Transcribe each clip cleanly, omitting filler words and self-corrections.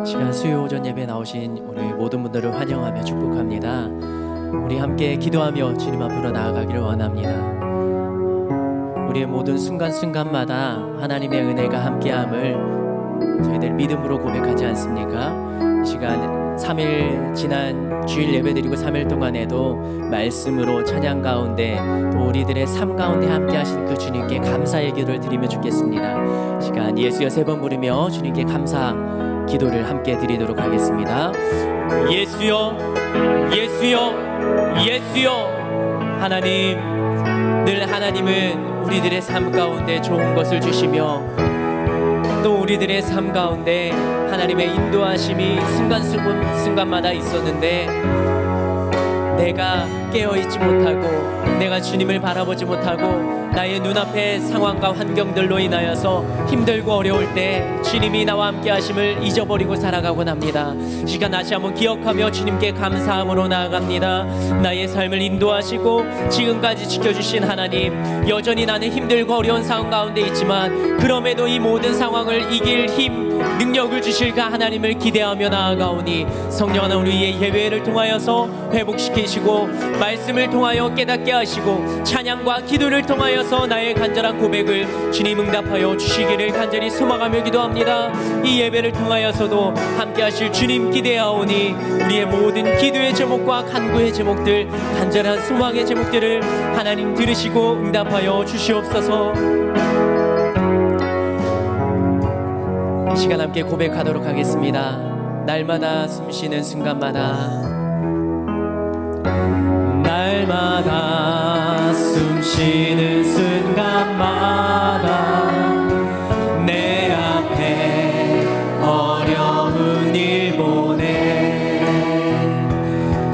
시간 수요 오전 예배 나오신 우리 모든 분들을 환영하며 축복합니다. 우리 함께 기도하며 주님 앞으로 나아가기를 원합니다. 우리의 모든 순간순간마다 하나님의 은혜가 함께함을 저희들 믿음으로 고백하지 않습니까? 이 시간 3일 지난 주일 예배드리고 3일 동안에도 말씀으로 찬양 가운데 또 우리들의 삶 가운데 함께 하신 그 주님께 감사의 기도를 드리며 죽겠습니다. 시간 예수여 3번 부르며 주님께 감사 기도를 함께 드리도록 하겠습니다. 예수여, 예수여, 예수여. 하나님, 늘 하나님은 우리들의 삶 가운데 좋은 것을 주시며 또 우리들의 삶 가운데 하나님의 인도하심이 순간순간마다 있었는데 내가 깨어있지 못하고 내가 주님을 바라보지 못하고 나의 눈앞의 상황과 환경들로 인하여서 힘들고 어려울 때 주님이 나와 함께 하심을 잊어버리고 살아가곤 합니다. 이 시간 다시 한번 기억하며 주님께 감사함으로 나아갑니다. 나의 삶을 인도하시고 지금까지 지켜주신 하나님, 여전히 나는 힘들고 어려운 상황 가운데 있지만 그럼에도 이 모든 상황을 이길 힘, 능력을 주실 그 하나님을 기대하며 나아가오니 성령 하나 우리의 예배를 통하여서 회복시키시고 말씀을 통하여 깨닫게 하시고 찬양과 기도를 통하여서 나의 간절한 고백을 주님 응답하여 주시기를 간절히 소망하며 기도합니다. 이 예배를 통하여서도 함께 하실 주님 기대하오니 우리의 모든 기도의 제목과 간구의 제목들, 간절한 소망의 제목들을 하나님 들으시고 응답하여 주시옵소서. 이 시간 함께 고백하도록 하겠습니다. 날마다 숨쉬는 순간마다, 날마다 숨쉬는 순간마다 내 앞에 어려운 일 보내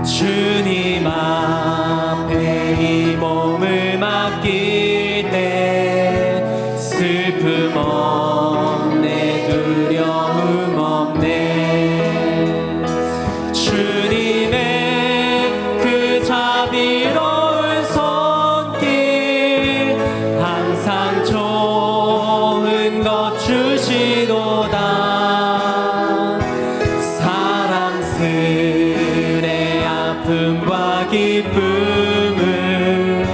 주님 앞에 이 몸을 맡길 때 슬픔 없네, 두려움 없네. 주님의 그 자비로운 손길 항상 좋은 것 주시도다. 사랑스레 아픔과 기쁨을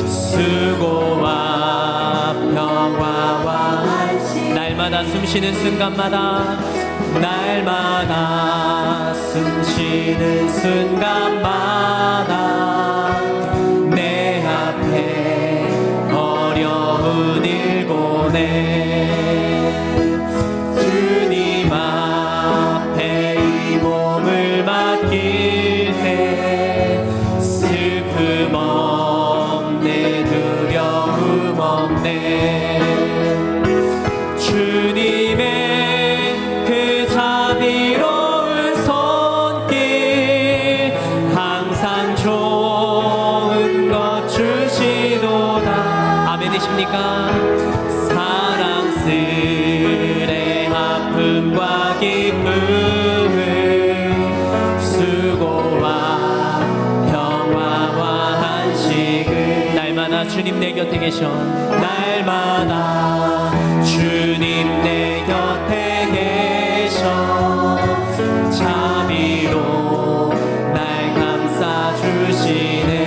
수고와 평화와 날마다 숨쉬는 순간마다, 날마다 숨쉬는 순간마다 내 앞에 어려운 일 보내 주님 앞에 이 몸을 맡길 때 슬픔 없네, 두려움 없네. 주님의 그 자비로운 손길 항상 좋은 것 주시도다. 아멘이십니까? 사랑스레 아픔과 기쁨을 수고와 평화와 안식을 날마다 주님 내 곁에 계셔, 날마다 주님 내 곁에 계셔 자비로 날 감싸 주시네.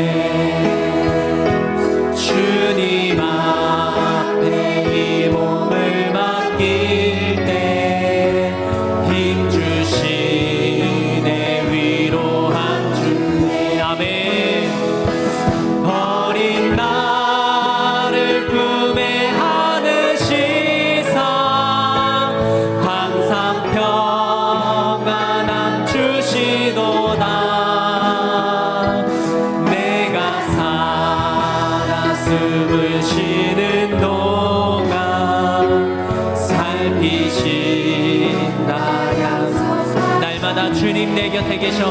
주님 앞에 이 몸을 맡길 때 힘 주시네, 위로한 주네. 아멘. 어린 나를 품에 안으시사 항상 평안함 주시도다. 내가 살아 숨을 쉬는 동안 살피신 나야. 날마다 주님 내 곁에 계셔,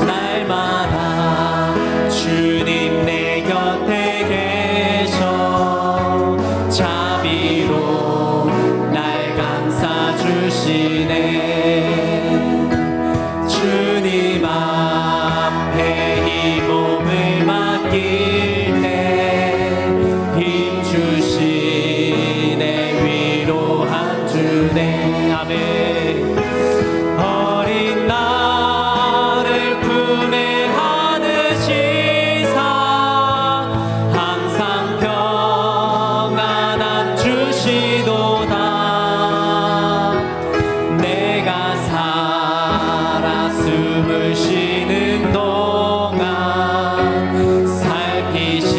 날마다 주님 내 곁에 계셔 자비로 날 감싸 주시네. 주님 앞에 이 몸을 맡길 때 힘 주시네, 위로한 주님. 가셨네. 아멘. 어린 나를 품에 안으시사 항상 평안함 주시도다. 내가 살아 숨을 쉬는 동안 살피신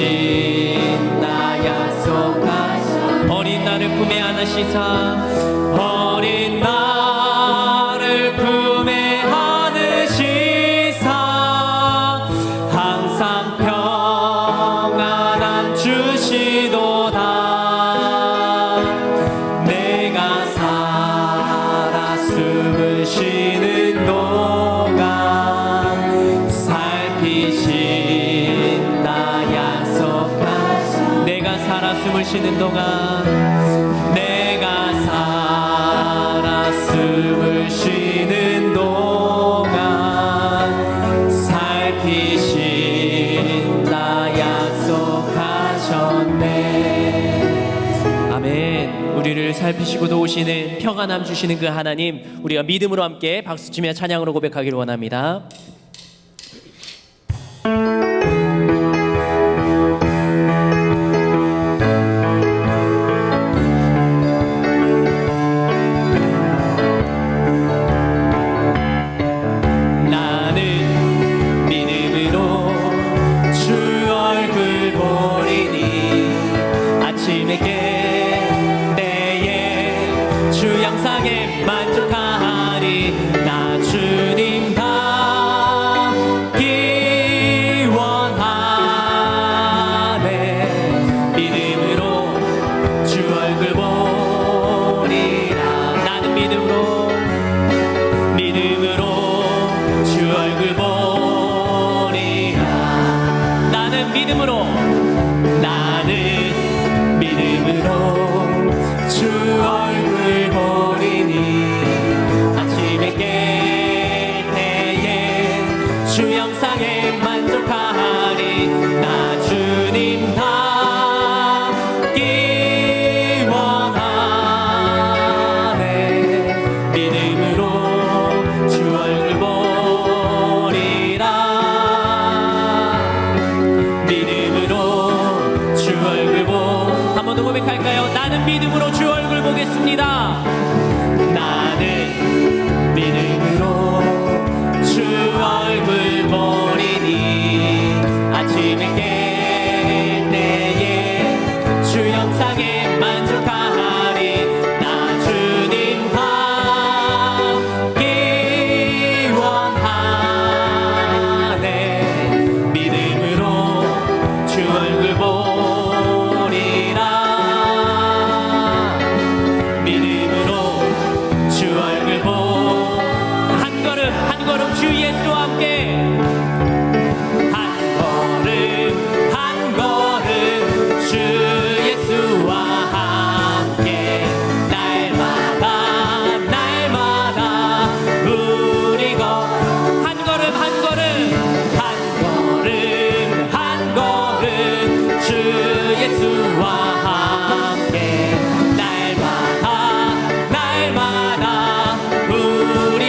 나 약속하신 어린 나를 품에 안으시사 어린 나를 품에 안으시사 항상 평안함 주시도다. 내가 살아 숨을 쉬는 동안 살피신 나 약속하신 내가 살아 숨을 쉬는 동안 내가 살아 숨을 쉬는 동안 살피신 나 약속하셨네. 아멘. 우리를 살피시고 도우시는 평안함 주시는 그 하나님, 우리가 믿음으로 함께 박수치며 찬양으로 고백하기를 원합니다. 만족하리. 나 주님 닮기 원하네. 믿음으로 주 얼굴 보리라. 나는 믿음으로 주 얼굴 보리라. 나는 믿음으로 주 얼굴 보리니. 아침에 깰 때에 주 영상에 만족하리. 나 주님 닮기 원하네. 믿음으로 주 얼굴 보리라. 믿음으로 주 얼굴 한 번 더 고백할까요? 나는 믿음으로 주 얼굴 보겠습니다. 나는 믿음으로 주 얼굴 보리니. 아침에 깰 때에 주 영상에 만족하리. 나 주님 닮기 원하네. 믿음으로 주 얼굴 보리라. 한 걸음 주 예수와 함께 한 걸음 주 예수와 함께 날마다 우리 한 걸음 주 예수와 함께 날마다 우리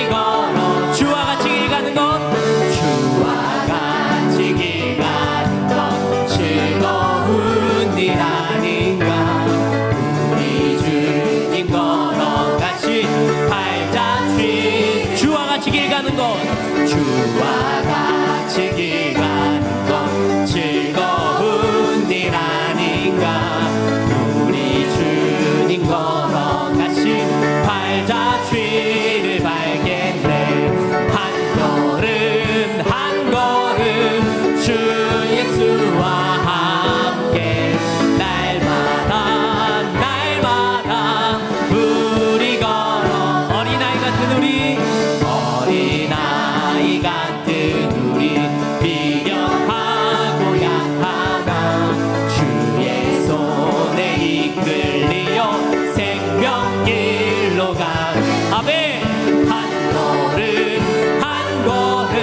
주와 같이 길 가는 것 즐거운 일 아닌가. 우리 주님 걸어가신 발자취. 주와 같이 길 가는 것 즐거운 일 아닌가. 우리 주님 걸어가신 발자취를 밟겠네. 한 걸음 주 예수와 함께 날마다 우리 걸어. 어린아이 같은 우리 미련하고 약하나 주의 손에 이끌리어 생명길로 가. 아멘. 한 걸음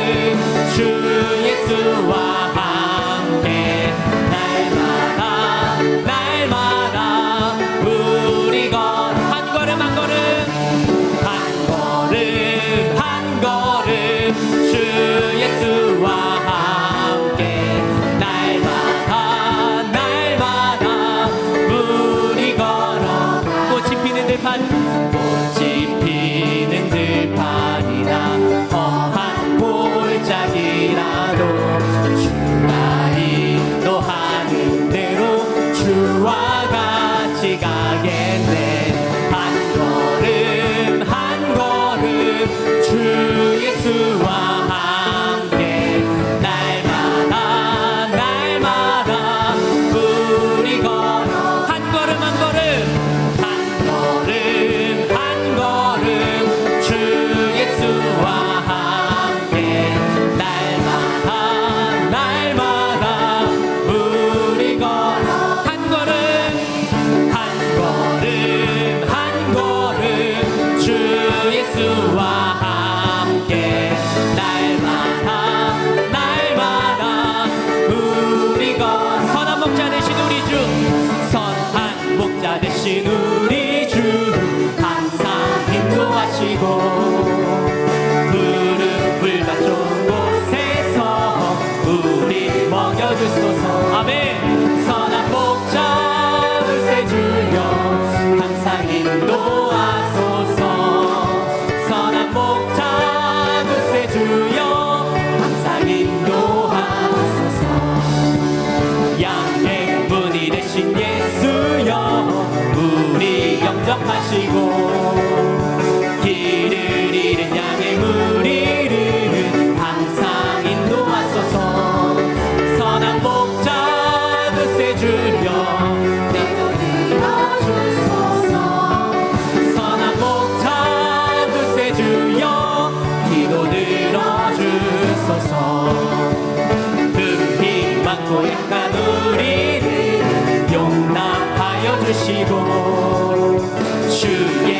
주 예수와 함께 날마다 우리 것 한 걸음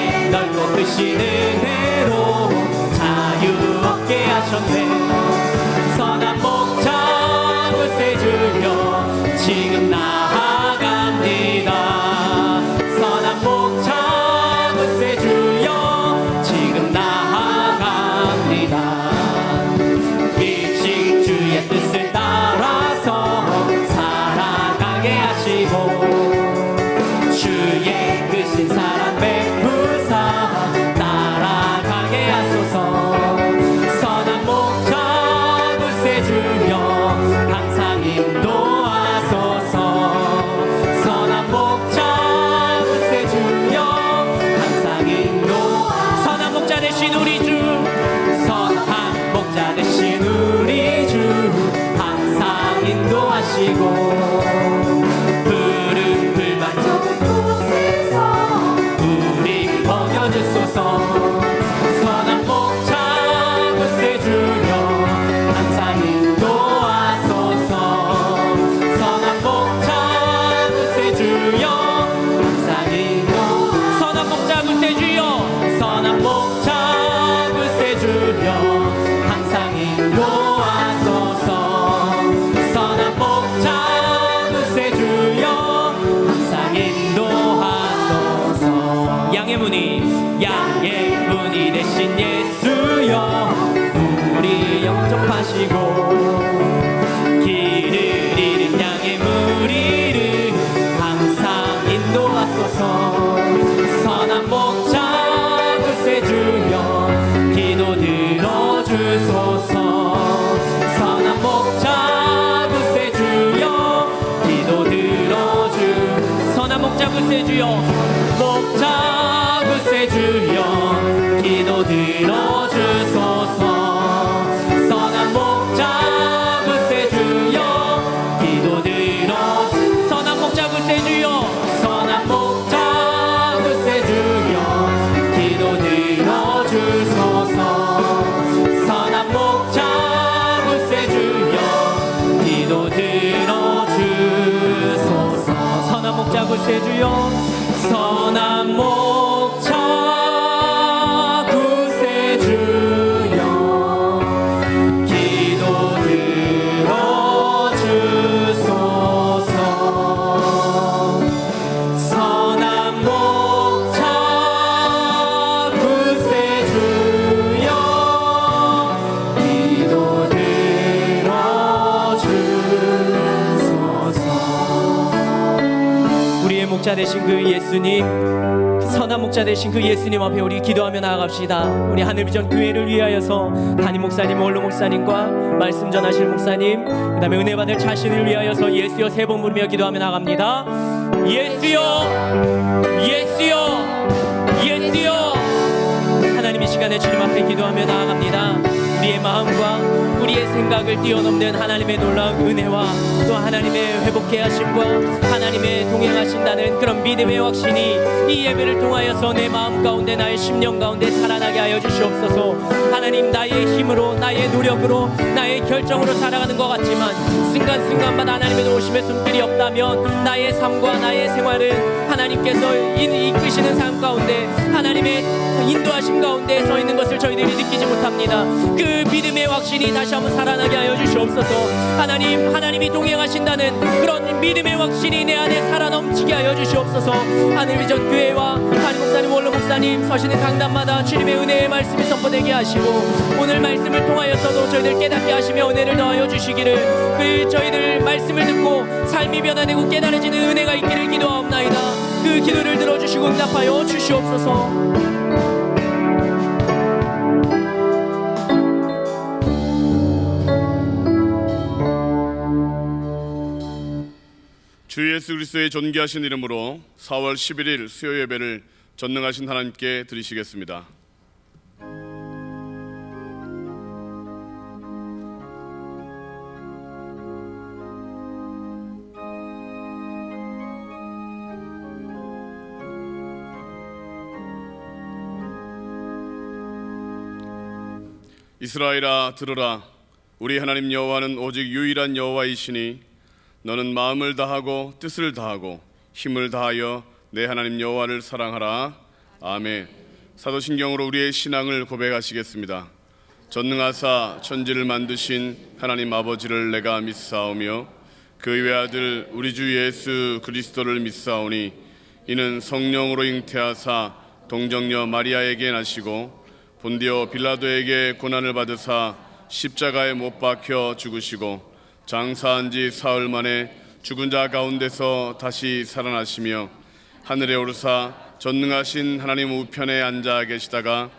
주의 넓고 크신 은혜로 자유 얻게 하셨네. 선한 목자 구세주여 지금 나아갑니다. 선한 목자 구세주여 지금 나아갑니다. 일찍 주의 뜻을 따라서 살아가게 하시고 주의 크신 사랑 베푸사 따라가게 하소서. 선한 목자 구세주여 항상 인도하소서. 선한 목자 구세주여 항상 선한 목자 되신 우리 주, 선한 목자 되신 우리 주 항상 인도하시고 푸른 풀만 좁은 곳에서 우리 먹여주소서. 선한 목자 구세주여 항상 인도하소서. 선한 목자 구세주여 항상 인도. 선한 목자 구세주여, 선한 목자 구세주여 항상 인도하소서. 선한 목자 구세주여 항상 인도하소서. 양의 문이 되신 예수여 우리 영접하시고 길을 잃은 양의 무리를 항상 인도하소서. 선한 목자 구세주여 기도 들어주소서. 선한 목자 구세주여 기도 들어주. 선한 목자 구세주여, 목자 구세주여 기도 들어주소서. 선한 목자 구세주여 기도 들어. 선한 목자 구세주여, 선한 목자 구세주여 기도 들어주소서. 선한 목자 구세주여 기도 들어주소서. 선한 목자 구세주여, 선한 목자 구세주여 기도 들어주소서. 선한 목자 구세주여 기도 들어주소서. 우리의 목자 되신 그 예수님, 선한 목자 되신 그 예수님 앞에 우리 기도하며 나아갑시다. 우리 하늘비전 교회를 위하여서 담임 목사님, 원로 목사님과 말씀 전하실 목사님, 그 다음에 은혜 받을 자신을 위하여서 예수여 세 번 부르며 기도하며 나갑니다. 예수여, 예수여, 예수여. 하나님 이 시간에 주님 앞에 기도하며 나아갑니다. 우리의 마음과 우리의 생각을 뛰어넘는 하나님의 놀라운 은혜와 또 하나님의 회복케 하심과 하나님의 동행하신다는 그런 믿음의 확신이 이 예배를 통하여서 내 마음 가운데, 나의 심령 가운데 살아나게 하여 주시옵소서. 하나님, 나의 힘으로, 나의 노력으로, 나의 결정으로 살아가는 것 같지만 순간순간마다 하나님의 도우심의 손길이 없다면 나의 삶과 나의 생활은 하나님께서 이끄시는 삶 가운데, 하나님의 인도하심 가운데 서 있는 것을 저희들이 느끼지 못합니다. 그 믿음의 확신이 다시 한번 살아나게 하여 주시옵소서. 하나님, 하나님이 동행하신다는 그런 믿음의 확신이 내 안에 살아 넘치게 하여 주시옵소서. 하늘비전 교회와 담임 목사님, 원로 목사님 서시는 강단마다 주님의 은혜의 말씀이 선포되게 하시고 오늘 말씀을 통하여서도 저희들 깨닫게 하시며 은혜를 더하여 주시기를, 그 저희들 말씀을 듣고 삶이 변화되고 깨달아지는 은혜가 있기를 기도하옵나이다. 그 기도를 들어주시고 응답하여 주시옵소서. 주 예수 그리스도의 존귀하신 이름으로 4월 11일 수요 예배를 전능하신 하나님께 드리시겠습니다. 이스라엘아 들으라. 우리 하나님 여호와는 오직 유일한 여호와이시니 너는 마음을 다하고 뜻을 다하고 힘을 다하여 내 하나님 여호와를 사랑하라. 아멘. 사도신경으로 우리의 신앙을 고백하시겠습니다. 전능하사 천지를 만드신 하나님 아버지를 내가 믿사오며 그 외아들 우리 주 예수 그리스도를 믿사오니 이는 성령으로 잉태하사 동정녀 마리아에게 나시고 본디오 빌라도에게 고난을 받으사 십자가에 못 박혀 죽으시고 장사한 지 사흘 만에 죽은 자 가운데서 다시 살아나시며 하늘에 오르사 전능하신 하나님 우편에 앉아 계시다가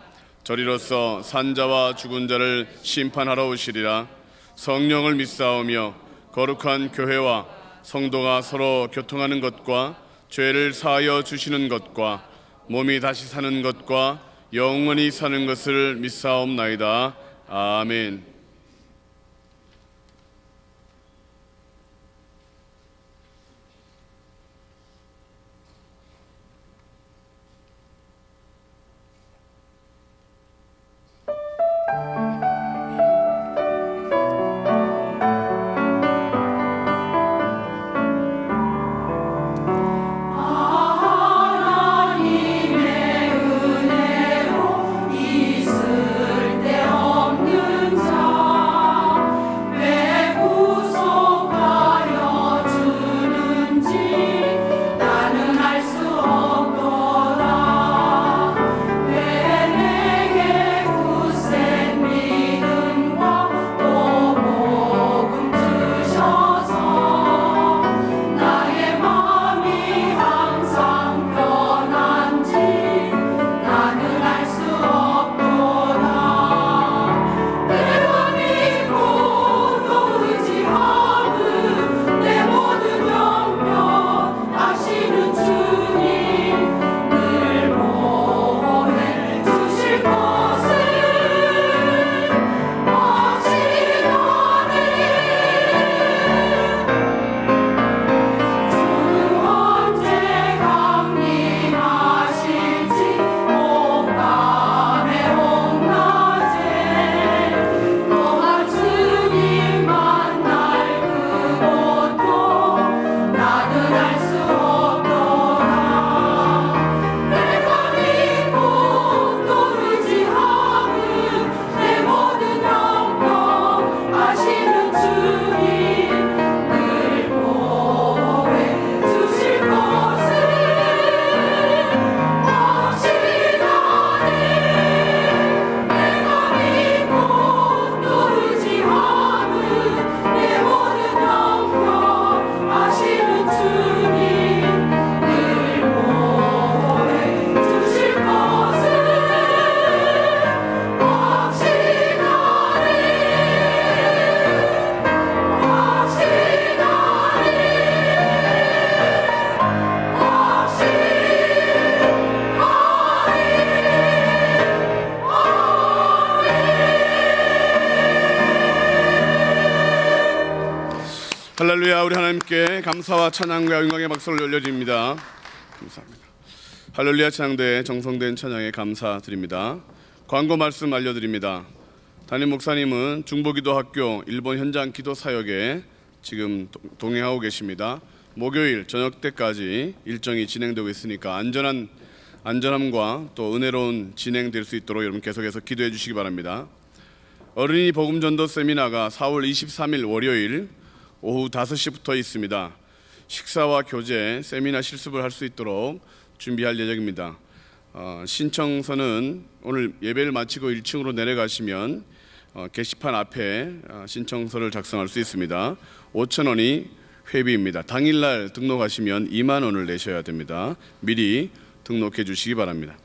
저리로서 산자와 죽은 자를 심판하러 오시리라. 성령을 믿사오며 거룩한 교회와 성도가 서로 교통하는 것과 죄를 사하여 주시는 것과 몸이 다시 사는 것과 영원히 사는 것을 믿사옵나이다. 아멘. 할렐루야. 우리 하나님께 감사와 찬양과 영광의 박수를 올려드립니다. 감사합니다. 할렐루야 찬양대에 정성된 찬양에 감사드립니다. 광고 말씀 알려드립니다. 담임 목사님은 중보기도학교 일본 현장 기도 사역에 지금 동행하고 계십니다. 목요일 저녁 때까지 일정이 진행되고 있으니까 안전함과 또 은혜로운 진행될 수 있도록 여러분 계속해서 기도해 주시기 바랍니다. 어린이 복음전도 세미나가 4월 23일 월요일 오후 5시부터 있습니다. 식사와 교제, 세미나 실습을 할 수 있도록 준비할 예정입니다. 신청서는 오늘 예배를 마치고 1층으로 내려가시면 게시판 앞에 신청서를 작성할 수 있습니다. 5,000원이 회비입니다. 당일날 등록하시면 2만 원을 내셔야 됩니다. 미리 등록해 주시기 바랍니다.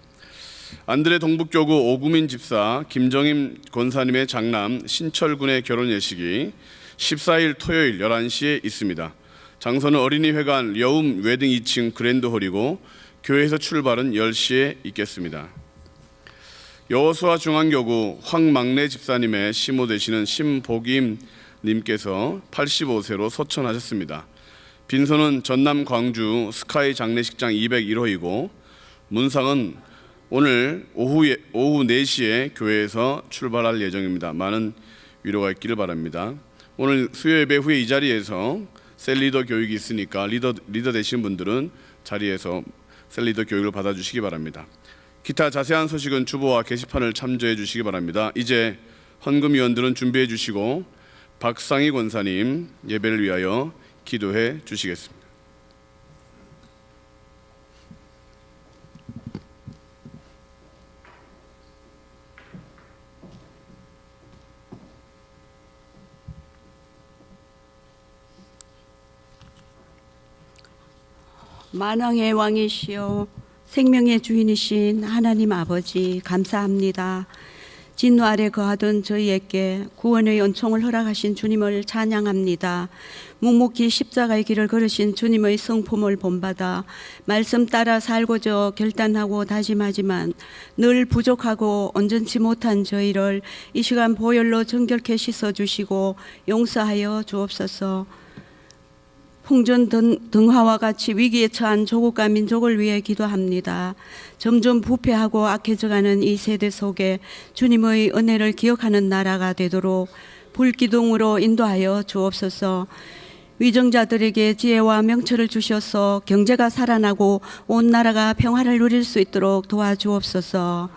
안드레 동북교구 오구민 집사 김정임 권사님의 장남 신철군의 결혼 예식이 14일 토요일 11시에 있습니다. 장소는 어린이회관 여움 웨딩 2층 그랜드홀이고 교회에서 출발은 10시에 있겠습니다. 여호수아 중앙교구 황막내 집사님의 시모 되시는 심복임 님께서 85세로 소천하셨습니다. 빈소는 전남 광주 스카이 장례식장 201호이고 문상은 오늘 오후 4시에 교회에서 출발할 예정입니다. 많은 위로가 있기를 바랍니다. 오늘 수요 예배 후에 이 자리에서 셀리더 교육이 있으니까 리더 되신 분들은 자리에서 셀리더 교육을 받아주시기 바랍니다. 기타 자세한 소식은 주보와 게시판을 참조해 주시기 바랍니다. 이제 헌금위원들은 준비해 주시고 박상희 권사님 예배를 위하여 기도해 주시겠습니다. 만왕의 왕이시여 생명의 주인이신 하나님 아버지 감사합니다. 진노 아래 거하던 저희에게 구원의 은총을 허락하신 주님을 찬양합니다. 묵묵히 십자가의 길을 걸으신 주님의 성품을 본받아 말씀 따라 살고자 결단하고 다짐하지만 늘 부족하고 온전치 못한 저희를 이 시간 보혈로 정결케 씻어주시고 용서하여 주옵소서. 풍전 등화와 같이 위기에 처한 조국과 민족을 위해 기도합니다. 점점 부패하고 악해져가는 이 세대 속에 주님의 은혜를 기억하는 나라가 되도록 불기둥으로 인도하여 주옵소서. 위정자들에게 지혜와 명철을 주셔서 경제가 살아나고 온 나라가 평화를 누릴 수 있도록 도와주옵소서.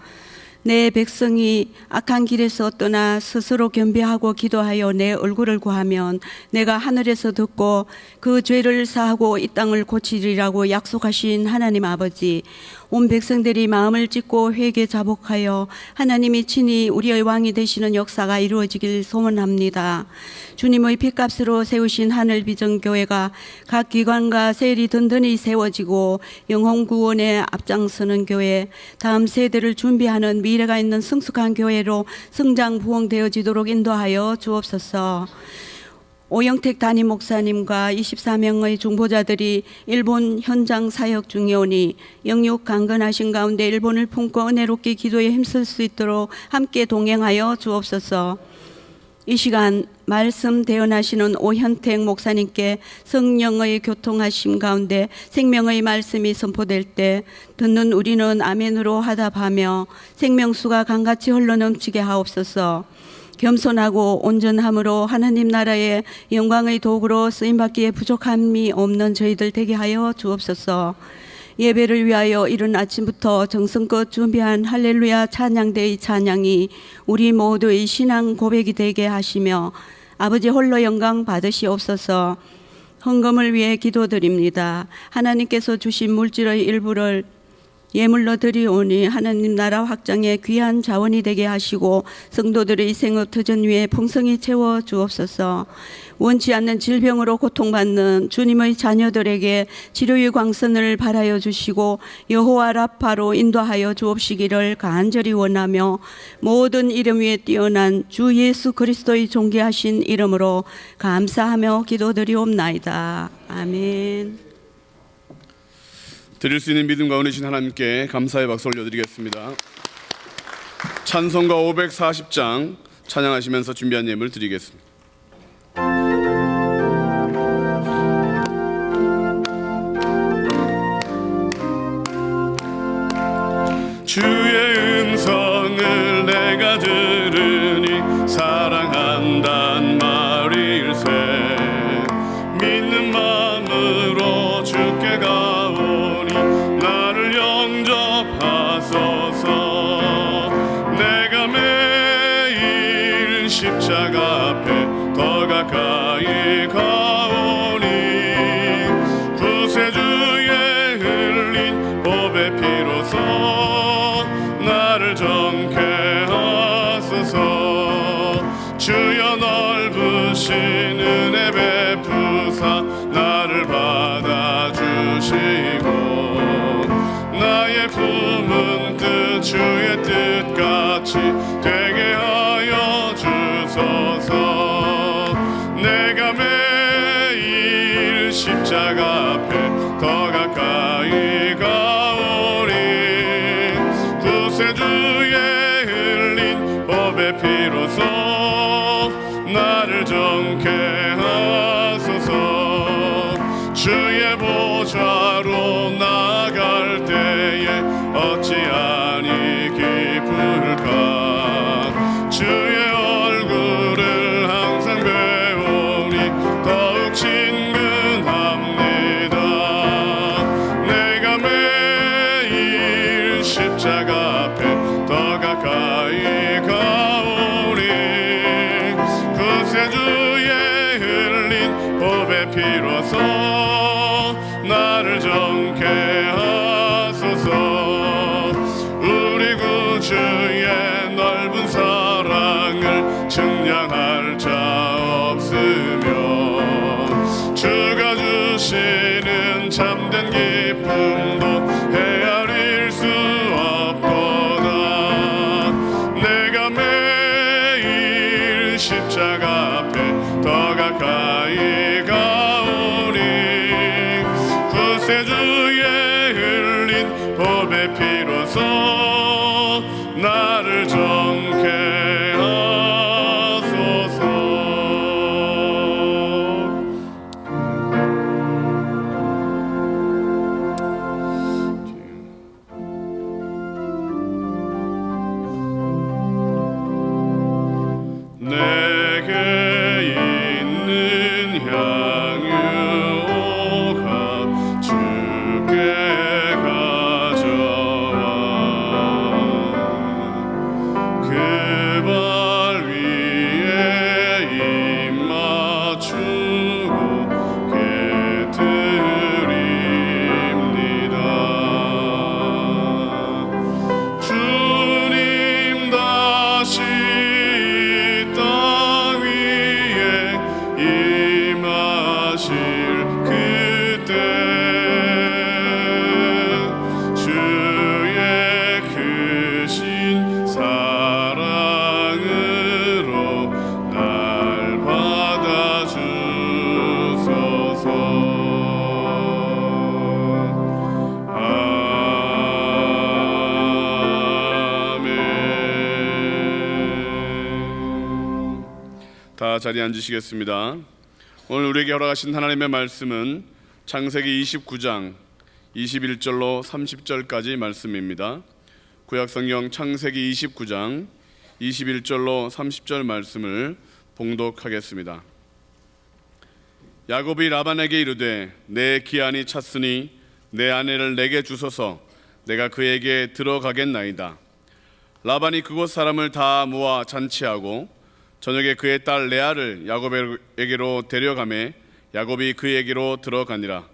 내 백성이 악한 길에서 떠나 스스로 겸비하고 기도하여 내 얼굴을 구하면 내가 하늘에서 듣고 그 죄를 사하고 이 땅을 고치리라고 약속하신 하나님 아버지, 온 백성들이 마음을 찢고 회개 자복하여 하나님이 친히 우리의 왕이 되시는 역사가 이루어지길 소원합니다. 주님의 핏값으로 세우신 하늘비전교회가 각 기관과 세일이 든든히 세워지고 영혼 구원에 앞장서는 교회, 다음 세대를 준비하는 미래가 있는 성숙한 교회로 성장 부흥되어지도록 인도하여 주옵소서. 오영택 담임 목사님과 24명의 중보자들이 일본 현장 사역 중이오니 영육 강건하신 가운데 일본을 품고 은혜롭게 기도에 힘쓸 수 있도록 함께 동행하여 주옵소서. 이 시간 말씀 대언하시는 오현택 목사님께 성령의 교통하심 가운데 생명의 말씀이 선포될 때 듣는 우리는 아멘으로 화답하며 생명수가 강같이 흘러넘치게 하옵소서. 겸손하고 온전함으로 하나님 나라의 영광의 도구로 쓰임받기에 부족함이 없는 저희들 되게 하여 주옵소서. 예배를 위하여 이른 아침부터 정성껏 준비한 할렐루야 찬양대의 찬양이 우리 모두의 신앙 고백이 되게 하시며 아버지 홀로 영광 받으시옵소서. 헌금을 위해 기도드립니다. 하나님께서 주신 물질의 일부를 예물로 드리오니 하나님 나라 확장에 귀한 자원이 되게 하시고 성도들의 생업 터전 위에 풍성히 채워 주옵소서. 원치 않는 질병으로 고통받는 주님의 자녀들에게 치료의 광선을 발하여 주시고 여호와 라파로 인도하여 주옵시기를 간절히 원하며 모든 이름 위에 뛰어난 주 예수 그리스도의 존귀하신 이름으로 감사하며 기도드리옵나이다. 아멘. 드릴 수 있는 믿음과 은혜신 하나님께 감사의 박수 올려드리겠습니다. 찬송가 540장 찬양하시면서 준비한 예물 드리겠습니다. 주의 음성을 내가 들으니 사랑한단 말일세. 믿는 마음으로 주께 가오니 나를 영접하소서. 내가 매일 십자가 앞에 더 가까이 가오니 구세주의 흘린 보배 피로써 나를 정케 하소서. 주여 넓으신 은혜 베푸사 나를 받아주시고 나의 품은 뜻 주의 뜻같이 되게 하여 주소서. 내가 매일 십자가 앞에 더 가까이 가오니 구세주의 흘린 법의 피로써 나를 정케 하소서. 주의 보좌로 나갈 때에 어찌하니 기쁠까. 주의 얼굴을 항상 배우니 더욱 친근합니다. 내가 매일 십자가 주의 넓은 사랑을 증량할 자 없으며 주가 주시는 참된 기쁨도 헤아릴 수 없도다. 내가 매일 십자가 앞에 더 가까이 가오니 구세주의 흘린 보배 피로써 나를 정케 하소서. 내게 있는 향유가 주께 가져와 그 발 위에 입 맞추고 깨뜨립니다. 주님 다시 이 땅 위에 임하실 그때 주의 크신 사랑으로 날 받아주소서. 아멘. 다 자리에 앉으시겠습니다. 오늘 우리에게 허락하신 하나님의 말씀은 창세기 29장 21절로 30절까지 말씀입니다. 구약성경 창세기 29장 21절로 30절 말씀을 봉독하겠습니다. 야곱이 라반에게 이르되 내 기한이 찼으니 내 아내를 내게 주소서 내가 그에게 들어가겠나이다. 라반이 그곳 사람을 다 모아 잔치하고 저녁에 그의 딸 레아를 야곱에게로 데려가매 야곱이 그에게로 들어가니라.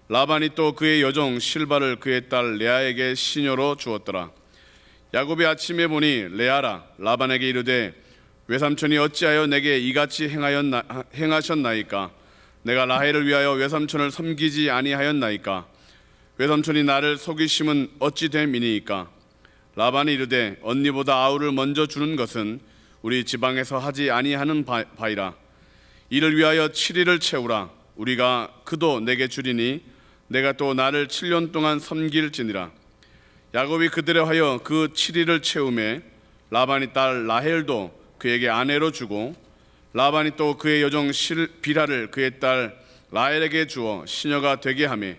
라반이 또 그의 여종 실바를 그의 딸 레아에게 시녀로 주었더라. 야곱이 아침에 보니 레아라 라반에게 이르되 외삼촌이 어찌하여 내게 이같이 행하셨나이까? 내가 라헬을 위하여 외삼촌을 섬기지 아니하였나이까? 외삼촌이 나를 속이심은 어찌 됨이니이까? 라반이 이르되 언니보다 아우를 먼저 주는 것은 우리 지방에서 하지 아니하는 바이라. 이를 위하여 7일을 채우라. 우리가 그도 내게 주리니 내가 또 나를 7년 동안 섬길지니라. 야곱이 그들에 하여 그 7일을 채우매 라반이 딸 라헬도 그에게 아내로 주고 라반이 또 그의 여종 빌하를 그의 딸 라헬에게 주어 시녀가 되게 하매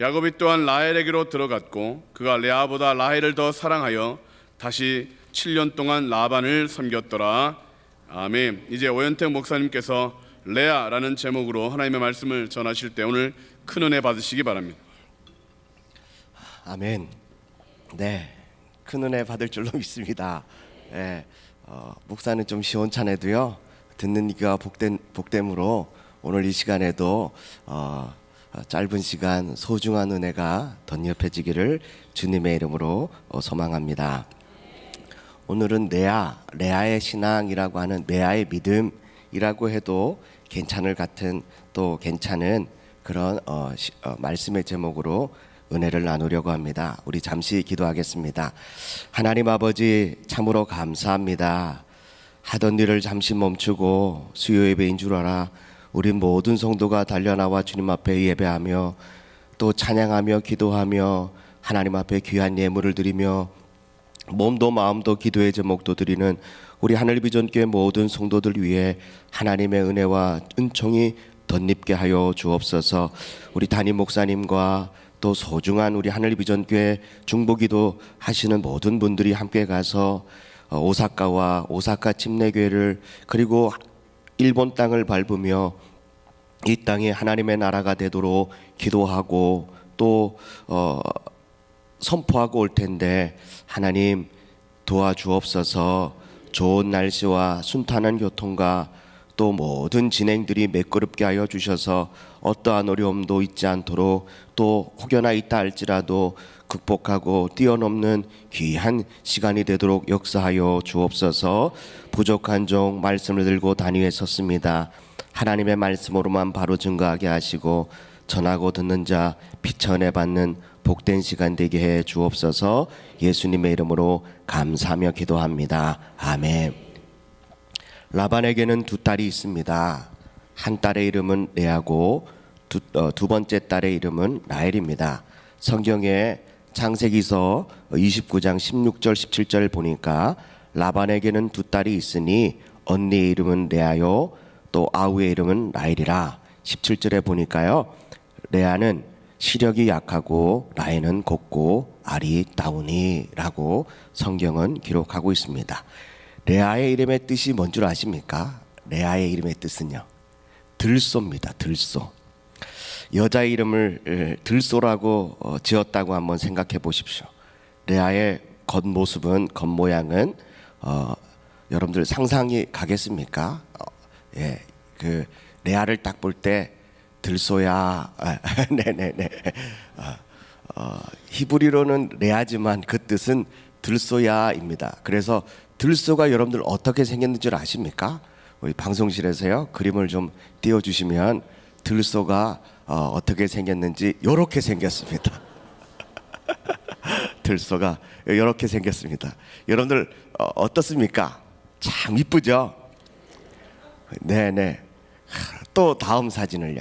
야곱이 또한 라헬에게로 들어갔고 그가 레아보다 라헬을 더 사랑하여 다시 7년 동안 라반을 섬겼더라. 아멘. 이제 오현택 목사님께서 레아라는 제목으로 하나님의 말씀을 전하실 때 오늘 큰 은혜 받으시기 바랍니다. 아멘. 네, 큰 은혜 받을 줄로 믿습니다. 네, 목사는 좀 시원찮아도요 듣는 이가 복됨으로 오늘 이 시간에도 짧은 시간 소중한 은혜가 덧입혀지기를 주님의 이름으로 소망합니다. 오늘은 레아의 신앙이라고 하는 레아의 믿음이라고 해도 괜찮을 같은 또 괜찮은 그런 말씀의 제목으로 은혜를 나누려고 합니다. 우리 잠시 기도하겠습니다. 하나님 아버지 참으로 감사합니다. 하던 일을 잠시 멈추고 수요 예배인 줄 알아 우리 모든 성도가 달려나와 주님 앞에 예배하며 또 찬양하며 기도하며 하나님 앞에 귀한 예물을 드리며 몸도 마음도 기도의 제목도 드리는 우리 하늘비전교회 모든 성도들 위해 하나님의 은혜와 은총이 덧입게 하여 주옵소서. 우리 담임 목사님과 또 소중한 우리 하늘비전교회 중보기도 하시는 모든 분들이 함께 가서 오사카와 오사카 침례교회를 그리고 일본 땅을 밟으며 이 땅이 하나님의 나라가 되도록 기도하고 또 선포하고 올 텐데 하나님 도와주옵소서. 좋은 날씨와 순탄한 교통과 또 모든 진행들이 매끄럽게 하여 주셔서 어떠한 어려움도 있지 않도록 또 혹여나 있다 할지라도 극복하고 뛰어넘는 귀한 시간이 되도록 역사하여 주옵소서. 부족한 종 말씀을 들고 단위에 섰습니다. 하나님의 말씀으로만 바로 증거하게 하시고 전하고 듣는 자 비천에 받는 복된 시간 되게 해 주옵소서. 예수님의 이름으로 감사하며 기도합니다. 아멘. 라반에게는 두 딸이 있습니다. 한 딸의 이름은 레아고 두 번째 딸의 이름은 라헬입니다. 성경에 창세기서 29장 16절 17절 보니까 라반에게는 두 딸이 있으니 언니의 이름은 레아요 또 아우의 이름은 라헬이라. 17절에 보니까요, 레아는 시력이 약하고 라헬은 곱고 알이 따우니라고 성경은 기록하고 있습니다. 레아의 이름의 뜻이 뭔 줄 아십니까? 레아의 이름의 뜻은요, 들소입니다. 들소. 여자의 이름을 들소라고 지었다고 한번 생각해 보십시오. 레아의 겉모습은, 겉모양은 여러분들 상상이 가겠습니까? 예, 그 레아를 딱 볼 때 들소야. 네네네. 히브리로는 레아지만 그 뜻은 들소야입니다. 그래서 들소가 여러분들 어떻게 생겼는 줄 아십니까? 우리 방송실에서요 그림을 좀 띄워주시면 들소가 어떻게 생겼는지 이렇게 생겼습니다. 들소가 이렇게 생겼습니다. 여러분들 어떻습니까? 참 이쁘죠? 네네. 또 다음 사진을요.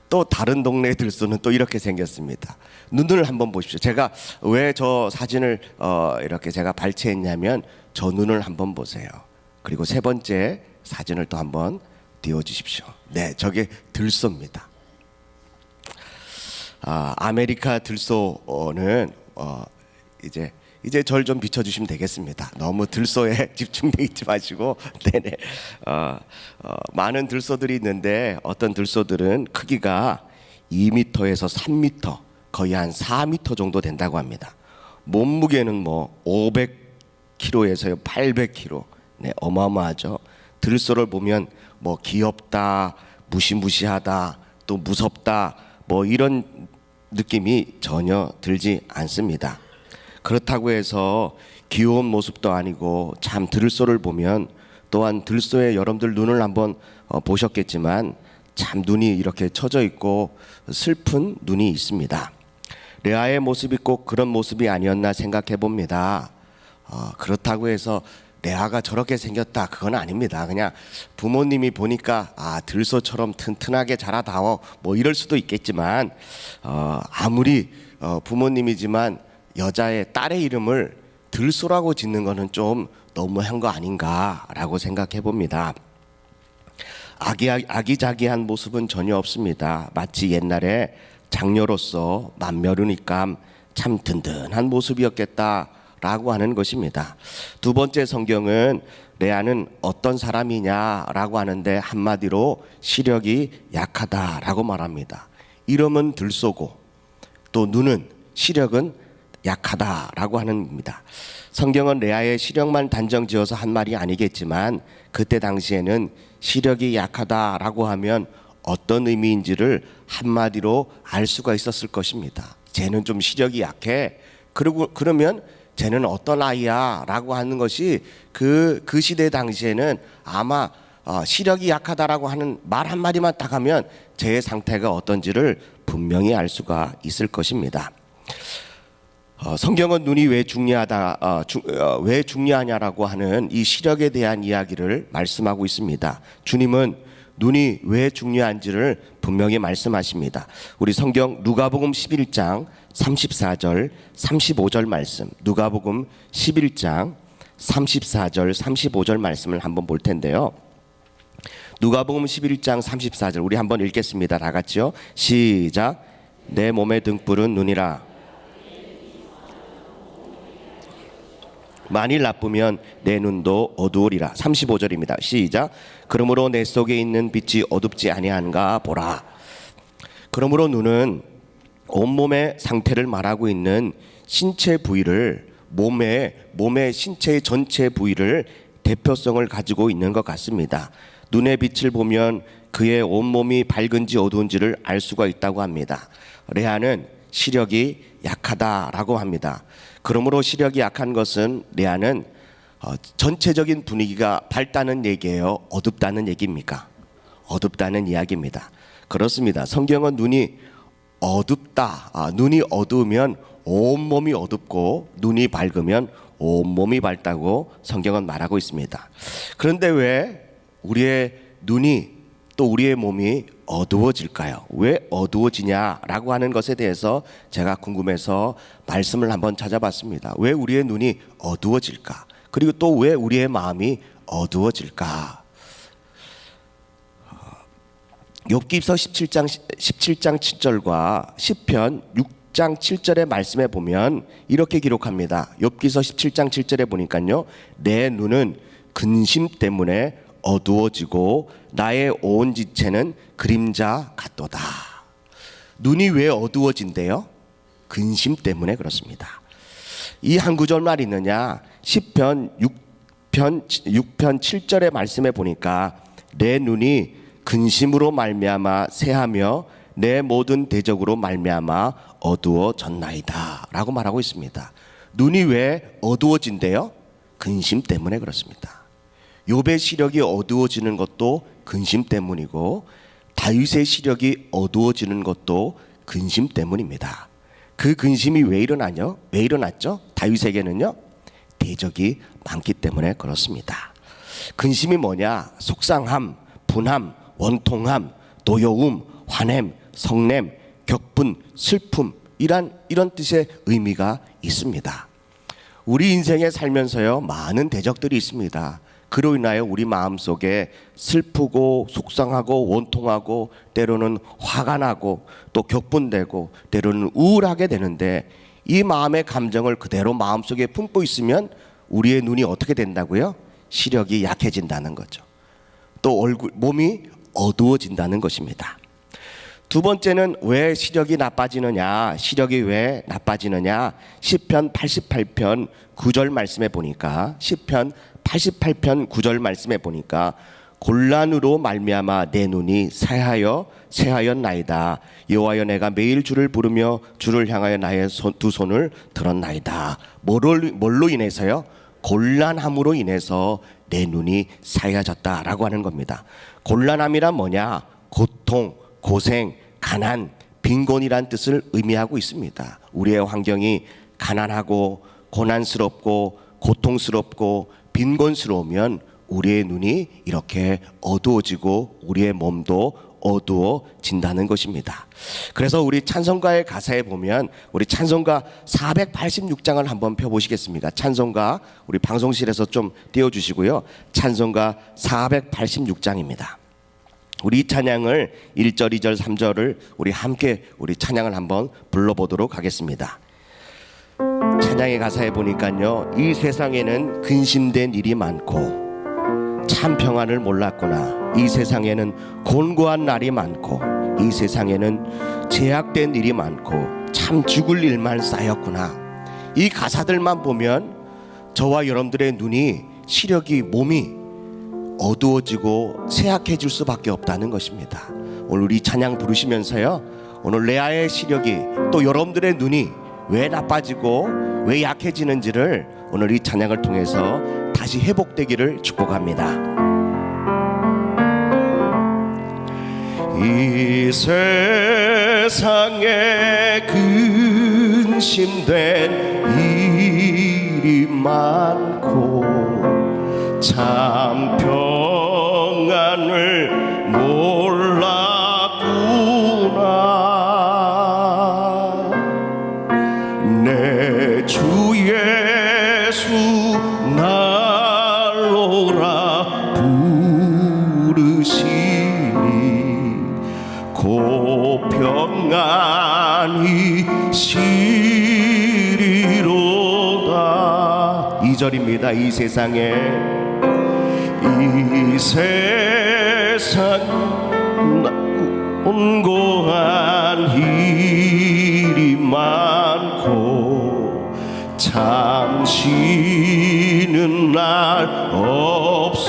또 다른 동네 들소는 또 이렇게 생겼습니다. 눈을 한번 보십시오. 제가 왜 저 사진을 이렇게 제가 발췌했냐면 저 눈을 한번 보세요. 그리고 세 번째 사진을 또 한번 띄워주십시오. 네, 저게 들소입니다. 아메리카 들소는 이제 절 좀 비춰주시면 되겠습니다. 너무 들소에 집중돼 있지 마시고. 네네. 많은 들소들이 있는데 어떤 들소들은 크기가 2m에서 3m, 거의 한 4m 정도 된다고 합니다. 몸무게는 뭐 500kg에서 800kg. 네, 어마어마하죠. 들소를 보면 뭐 귀엽다, 무시무시하다, 또 무섭다, 뭐 이런 느낌이 전혀 들지 않습니다. 그렇다고 해서 귀여운 모습도 아니고, 참 들소를 보면 또한 들소의 여러분들 눈을 한번 보셨겠지만 참 눈이 이렇게 처져 있고 슬픈 눈이 있습니다. 레아의 모습이 꼭 그런 모습이 아니었나 생각해 봅니다. 그렇다고 해서 레아가 저렇게 생겼다, 그건 아닙니다. 그냥 부모님이 보니까 들소처럼 튼튼하게 자라다오 뭐 이럴 수도 있겠지만, 아무리 부모님이지만 여자의 딸의 이름을 들소라고 짓는 거는 좀 너무한 거 아닌가라고 생각해 봅니다. 아기자기한 모습은 전혀 없습니다. 마치 옛날에 장녀로서 맏며느니까 참 든든한 모습이었겠다라고 하는 것입니다. 두 번째 성경은 레아는 어떤 사람이냐라고 하는데 한마디로 시력이 약하다라고 말합니다. 이름은 들소고 또 눈은, 시력은 약하다라고 하는 겁니다. 성경은 레아의 시력만 단정 지어서 한 말이 아니겠지만 그때 당시에는 시력이 약하다라고 하면 어떤 의미인지를 한마디로 알 수가 있었을 것입니다. 쟤는 좀 시력이 약해. 그러면 쟤는 어떤 아이야? 라고 하는 것이 그 시대 당시에는 아마 시력이 약하다라고 하는 말 한마디만 딱 하면 쟤의 상태가 어떤지를 분명히 알 수가 있을 것입니다. 성경은 눈이 왜 중요하냐라고 하는 이 시력에 대한 이야기를 말씀하고 있습니다. 주님은 눈이 왜 중요한지를 분명히 말씀하십니다. 우리 성경 누가복음 11장 34절 35절 말씀, 누가복음 11장 34절 35절 말씀을 한번 볼 텐데요. 누가복음 11장 34절 우리 한번 읽겠습니다. 다 같이요. 시작. 내 몸의 등불은 눈이라. 만일 나쁘면 내 눈도 어두우리라. 35절입니다. 시작. 그러므로 내 속에 있는 빛이 어둡지 아니한가 보라. 그러므로 눈은 온몸의 상태를 말하고 있는 신체 부위를, 몸의 신체의 전체 부위를 대표성을 가지고 있는 것 같습니다. 눈의 빛을 보면 그의 온몸이 밝은지 어두운지를 알 수가 있다고 합니다. 레아는 시력이 약하다라고 합니다. 그러므로 시력이 약한 것은 레아는 전체적인 분위기가 밝다는 얘기예요, 어둡다는 얘기입니까? 어둡다는 이야기입니다. 그렇습니다. 성경은 눈이 어둡다, 눈이 어두우면 온몸이 어둡고 눈이 밝으면 온몸이 밝다고 성경은 말하고 있습니다. 그런데 왜 우리의 눈이 또 우리의 몸이 어두워질까요? 왜 어두워지냐라고 하는 것에 대해서 제가 궁금해서 말씀을 한번 찾아봤습니다. 왜 우리의 눈이 어두워질까? 그리고 또 왜 우리의 마음이 어두워질까? 욥기서 17장 7절과 시편 6장 7절의 말씀에 보면 이렇게 기록합니다. 욥기서 17장 7절에 보니까요, 내 눈은 근심 때문에 어두워지고 나의 온 지체는 그림자 같도다. 눈이 왜 어두워진대요? 근심 때문에 그렇습니다. 이 한 구절 말 있느냐? 시편 6편 7절의 말씀에 보니까 내 눈이 근심으로 말미암아 새하며 내 모든 대적으로 말미암아 어두워졌나이다 라고 말하고 있습니다. 눈이 왜 어두워진대요? 근심 때문에 그렇습니다. 욥의 시력이 어두워지는 것도 근심 때문이고 다윗의 시력이 어두워지는 것도 근심 때문입니다. 그 근심이 왜 일어나냐? 왜 일어났죠? 다윗에게는요, 대적이 많기 때문에 그렇습니다. 근심이 뭐냐? 속상함, 분함, 원통함, 노여움, 화냄, 성냄, 격분, 슬픔, 이런 뜻의 의미가 있습니다. 우리 인생에 살면서요, 많은 대적들이 있습니다. 그로 인하여 우리 마음속에 슬프고 속상하고 원통하고 때로는 화가 나고 또 격분되고 때로는 우울하게 되는데, 이 마음의 감정을 그대로 마음속에 품고 있으면 우리의 눈이 어떻게 된다고요? 시력이 약해진다는 거죠. 또 몸이 어두워진다는 것입니다. 두 번째는 왜 시력이 나빠지느냐? 시력이 왜 나빠지느냐? 시편 88편 9절 말씀에 보니까, 시편 88편 9절 말씀에 보니까 곤란으로 말미암아 내 눈이 새하였나이다. 여호와여, 내가 매일 주를 부르며 주를 향하여 나의 두 손을 들었나이다. 뭘로 인해서요? 곤란함으로 인해서 내 눈이 새하졌다라고 하는 겁니다. 곤란함이란 뭐냐? 고통, 고생, 가난, 빈곤이란 뜻을 의미하고 있습니다. 우리의 환경이 가난하고 고난스럽고 고통스럽고 빈곤스러우면 우리의 눈이 이렇게 어두워지고 우리의 몸도 어두워진다는 것입니다. 그래서 우리 찬송가의 가사에 보면, 우리 찬송가 486장을 한번 펴보시겠습니까? 찬송가 우리 방송실에서 좀 띄워주시고요. 찬송가 486장입니다. 우리 찬양을 1절, 2절, 3절을 우리 함께 우리 찬양을 한번 불러보도록 하겠습니다. 찬양의 가사에 보니까요, 이 세상에는 근심된 일이 많고 참 평안을 몰랐구나. 이 세상에는 곤고한 날이 많고 이 세상에는 제약된 일이 많고 참 죽을 일만 쌓였구나. 이 가사들만 보면 저와 여러분들의 눈이, 시력이, 몸이 어두워지고 쇠약해질 수밖에 없다는 것입니다. 오늘 우리 찬양 부르시면서요, 오늘 레아의 시력이, 또 여러분들의 눈이 왜 나빠지고 왜 약해지는지를 오늘 이 찬양을 통해서 다시 회복되기를 축복합니다. 이 세상에 근심된 일이 많고 참 평안을 몰랐구나. 내 주 예수 날로라 부르시니 고 평안히 시리로다. 2절입니다. 이 세상 곤고한 일이 많고 참 쉬는 날 없었구나.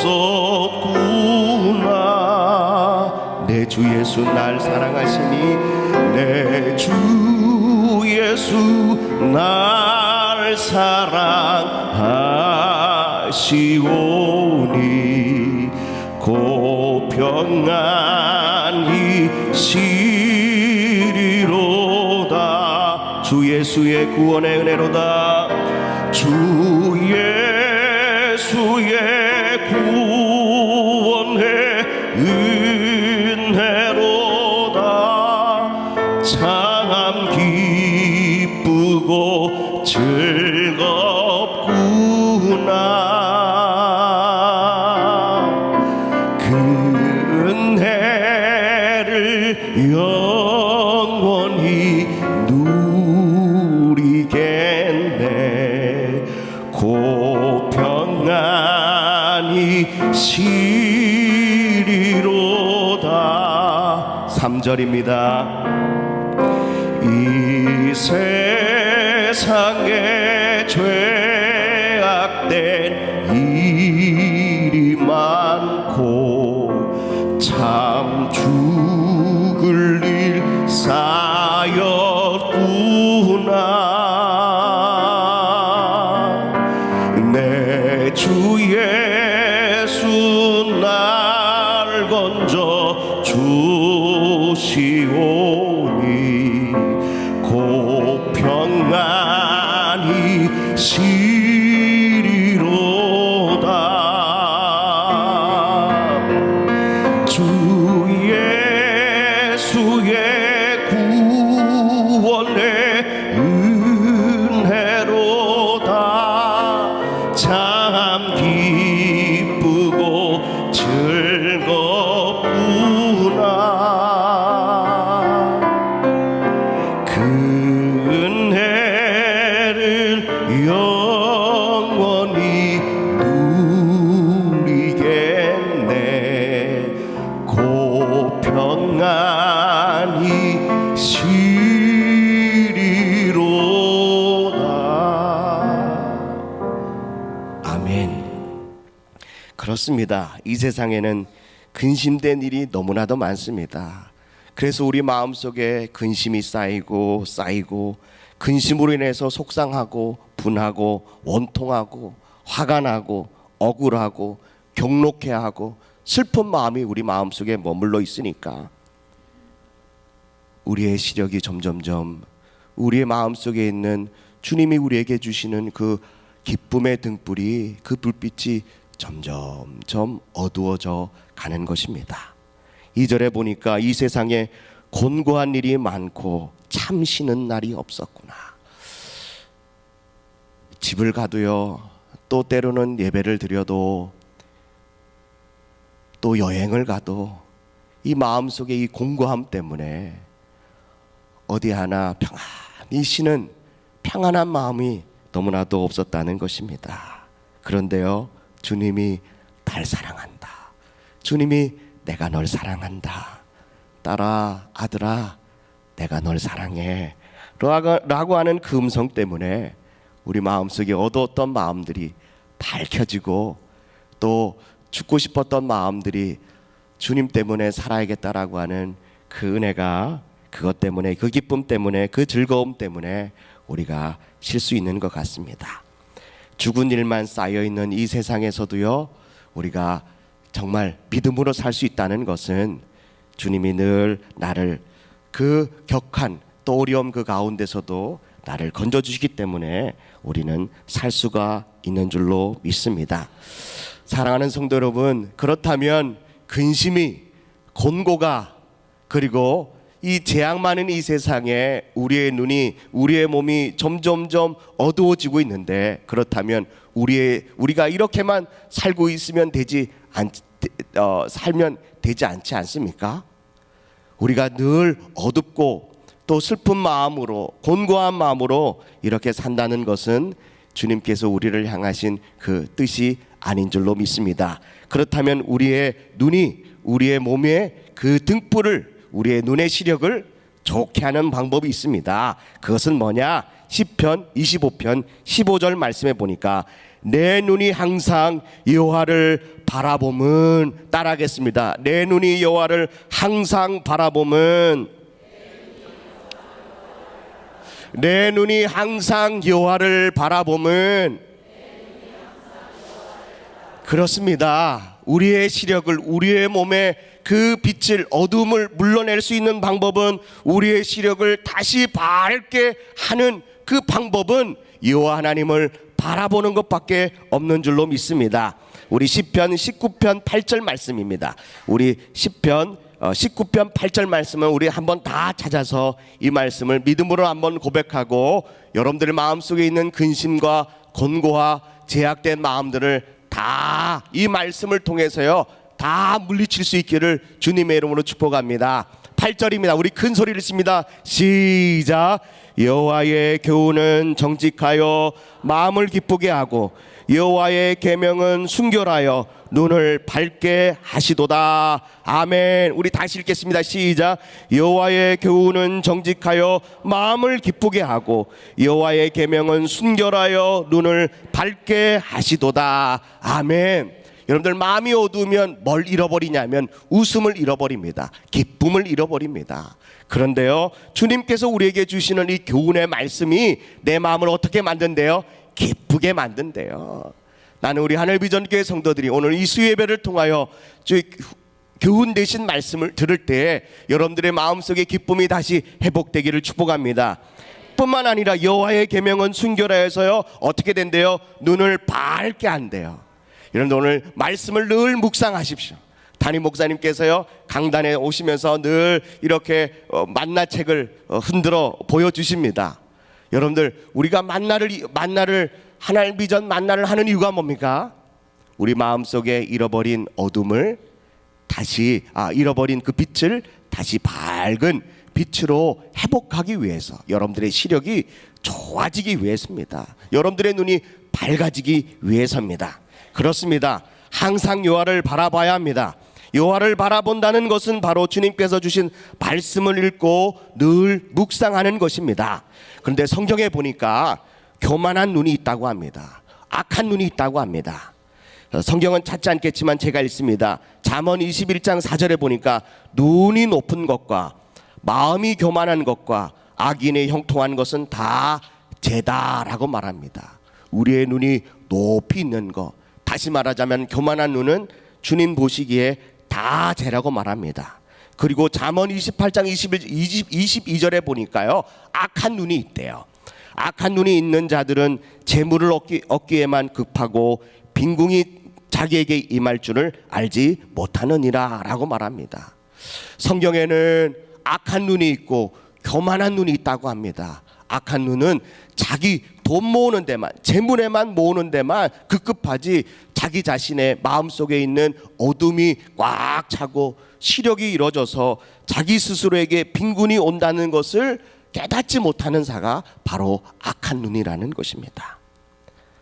내 주 예수 날 사랑하시니 내 주 예수 날 사랑하시오니 곧 평안히 시리로다. 주 예수의 구원의 은혜로다. 주 예수의 구원의 은혜로다. 참 기쁘고 즐겁구나. 그 은혜를 영원히 누리겠네. 곧 평안히 시리로다. 3절입니다. 이 세상에 죄악된 일이 많고 참 죽을 일 쌓였구나. 내 주 예수 날 건져 주시오니 곧 평안히 시리로다. 주 예수의 구원의 은혜로다. 참 기쁘고 즐겁구나. 그 은혜를 영원히 누리겠네. 곧 평안히 시리로다. 아멘. 그렇습니다. 이 세상에는 근심된 일이 너무나도 많습니다. 그래서 우리 마음속에 근심이 쌓이고 근심으로 인해서 속상하고 분하고 원통하고 화가 나고 억울하고 경록해하고 슬픈 마음이 우리 마음속에 머물러 있으니까 우리의 시력이 점점점 우리의 마음속에 있는 주님이 우리에게 주시는 그 기쁨의 등불이, 그 불빛이 점점점 어두워져 가는 것입니다. 2절에 보니까 이 세상에 곤고한 일이 많고 참 쉬는 날이 없었구나. 집을 가도요, 또 때로는 예배를 드려도, 또 여행을 가도 이 마음속에 이 공고함 때문에 어디 하나 평안히 쉬는 평안한 마음이 너무나도 없었다는 것입니다. 그런데요, 주님이 날 사랑한다. 주님이 내가 널 사랑한다. 딸아, 아들아, 내가 널 사랑해 라고 하는 그 음성 때문에 우리 마음속에 어두웠던 마음들이 밝혀지고, 또 죽고 싶었던 마음들이 주님 때문에 살아야겠다라고 하는 그 은혜가, 그것 때문에, 그 기쁨 때문에, 그 즐거움 때문에 우리가 쉴 수 있는 것 같습니다. 죽은 일만 쌓여있는 이 세상에서도요, 우리가 정말 믿음으로 살 수 있다는 것은 주님이 늘 나를 그 격한 또 어려움 그 가운데서도 나를 건져주시기 때문에 우리는 살 수가 있는 줄로 믿습니다. 사랑하는 성도 여러분, 그렇다면 근심이, 곤고가, 그리고 이 재앙 많은 이 세상에 우리의 눈이, 우리의 몸이 점점점 어두워지고 있는데, 그렇다면 우리가 이렇게만 살고 있으면 살면 되지 않지 않습니까? 우리가 늘 어둡고 또 슬픈 마음으로, 곤고한 마음으로 이렇게 산다는 것은 주님께서 우리를 향하신 그 뜻이 아닌 줄로 믿습니다. 그렇다면 우리의 눈이, 우리의 몸에 그 등불을, 우리의 눈의 시력을 좋게 하는 방법이 있습니다. 그것은 뭐냐? 시편 25편 15절 말씀에 보니까 내 눈이 항상 여호와를 바라보면, 따라하겠습니다. 내 눈이 여호와를 항상 바라보면, 내 눈이 항상 여호와를 바라보면. 그렇습니다. 우리의 시력을, 우리의 몸에 그 빛을, 어둠을 물러낼 수 있는 방법은, 우리의 시력을 다시 밝게 하는 그 방법은 여호와 하나님을 바라보는 것밖에 없는 줄로 믿습니다. 우리 시편 19편 8절 말씀입니다. 우리 시편 19편 8절 말씀은 우리 한번 다 찾아서 이 말씀을 믿음으로 한번 고백하고, 여러분들의 마음속에 있는 근심과 곤고와 제약된 마음들을 다 이 말씀을 통해서요 다 물리칠 수 있기를 주님의 이름으로 축복합니다. 8절입니다. 우리 큰 소리를 칩니다. 시작. 여호와의 교훈은 정직하여 마음을 기쁘게 하고 여호와의 계명은 순결하여 눈을 밝게 하시도다. 아멘. 우리 다시 읽겠습니다. 시작. 여호와의 교훈은 정직하여 마음을 기쁘게 하고 여호와의 계명은 순결하여 눈을 밝게 하시도다. 아멘. 여러분들, 마음이 어두우면 뭘 잃어버리냐면 웃음을 잃어버립니다. 기쁨을 잃어버립니다. 그런데요, 주님께서 우리에게 주시는 이 교훈의 말씀이 내 마음을 어떻게 만든대요? 기쁘게 만든대요. 나는 우리 하늘비전교회 성도들이 오늘 이 수예배를 통하여 교훈 되신 말씀을 들을 때 여러분들의 마음속에 기쁨이 다시 회복되기를 축복합니다. 뿐만 아니라 여호와의 계명은 순결하여서요 어떻게 된대요? 눈을 밝게 한대요. 여러분들, 오늘 말씀을 늘 묵상하십시오. 담임 목사님께서요 강단에 오시면서 늘 이렇게 만나책을 흔들어 보여주십니다. 여러분들, 우리가 만나를 하나님 비전 만나를 하는 이유가 뭡니까? 우리 마음속에 잃어버린 어둠을 다시 잃어버린 그 빛을 다시 밝은 빛으로 회복하기 위해서, 여러분들의 시력이 좋아지기 위해서입니다. 여러분들의 눈이 밝아지기 위해서입니다. 그렇습니다. 항상 여호와를 바라봐야 합니다. 여호와를 바라본다는 것은 바로 주님께서 주신 말씀을 읽고 늘 묵상하는 것입니다. 그런데 성경에 보니까 교만한 눈이 있다고 합니다. 악한 눈이 있다고 합니다. 성경은 찾지 않겠지만 제가 읽습니다. 잠언 21장 4절에 보니까 눈이 높은 것과 마음이 교만한 것과 악인의 형통한 것은 다 죄다라고 말합니다. 우리의 눈이 높이 있는 것, 다시 말하자면 교만한 눈은 주님 보시기에 다 죄라고 말합니다. 그리고 잠언 28장 22절에 보니까요 악한 눈이 있대요. 악한 눈이 있는 자들은 재물을 얻기에만 급하고 빈궁이 자기에게 임할 줄을 알지 못하느니라 라고 말합니다. 성경에는 악한 눈이 있고 교만한 눈이 있다고 합니다. 악한 눈은 자기 돈 모으는 데만, 재물에만 모으는 데만 급급하지 자기 자신의 마음속에 있는 어둠이 꽉 차고 시력이 이뤄져서 자기 스스로에게 빈곤이 온다는 것을 깨닫지 못하는 자가 바로 악한 눈이라는 것입니다.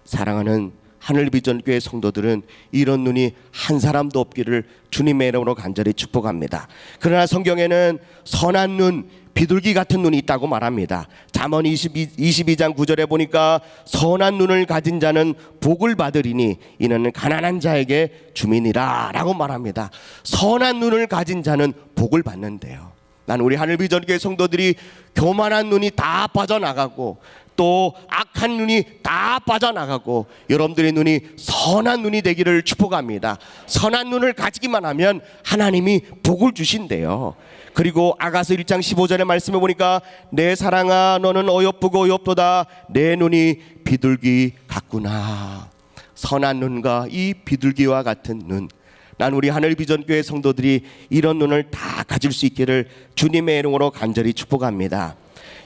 사랑하는 하늘비전교회 성도들은 이런 눈이 한 사람도 없기를 주님의 이름으로 간절히 축복합니다. 그러나 성경에는 선한 눈, 비둘기 같은 눈이 있다고 말합니다. 잠언 22장 9절에 보니까 선한 눈을 가진 자는 복을 받으리니 이는 가난한 자에게 주민이라 라고 말합니다. 선한 눈을 가진 자는 복을 받는데요. 난 우리 하늘비전교회 성도들이 교만한 눈이 다 빠져나가고 또 악한 눈이 다 빠져나가고 여러분들의 눈이 선한 눈이 되기를 축복합니다. 선한 눈을 가지기만 하면 하나님이 복을 주신대요. 그리고 아가서 1장 15절의 말씀에 보니까 내 사랑아 너는 어여쁘고 어엽도다 내 눈이 비둘기 같구나. 선한 눈과 이 비둘기와 같은 눈, 난 우리 하늘비전교회 성도들이 이런 눈을 다 가질 수 있기를 주님의 이름으로 간절히 축복합니다.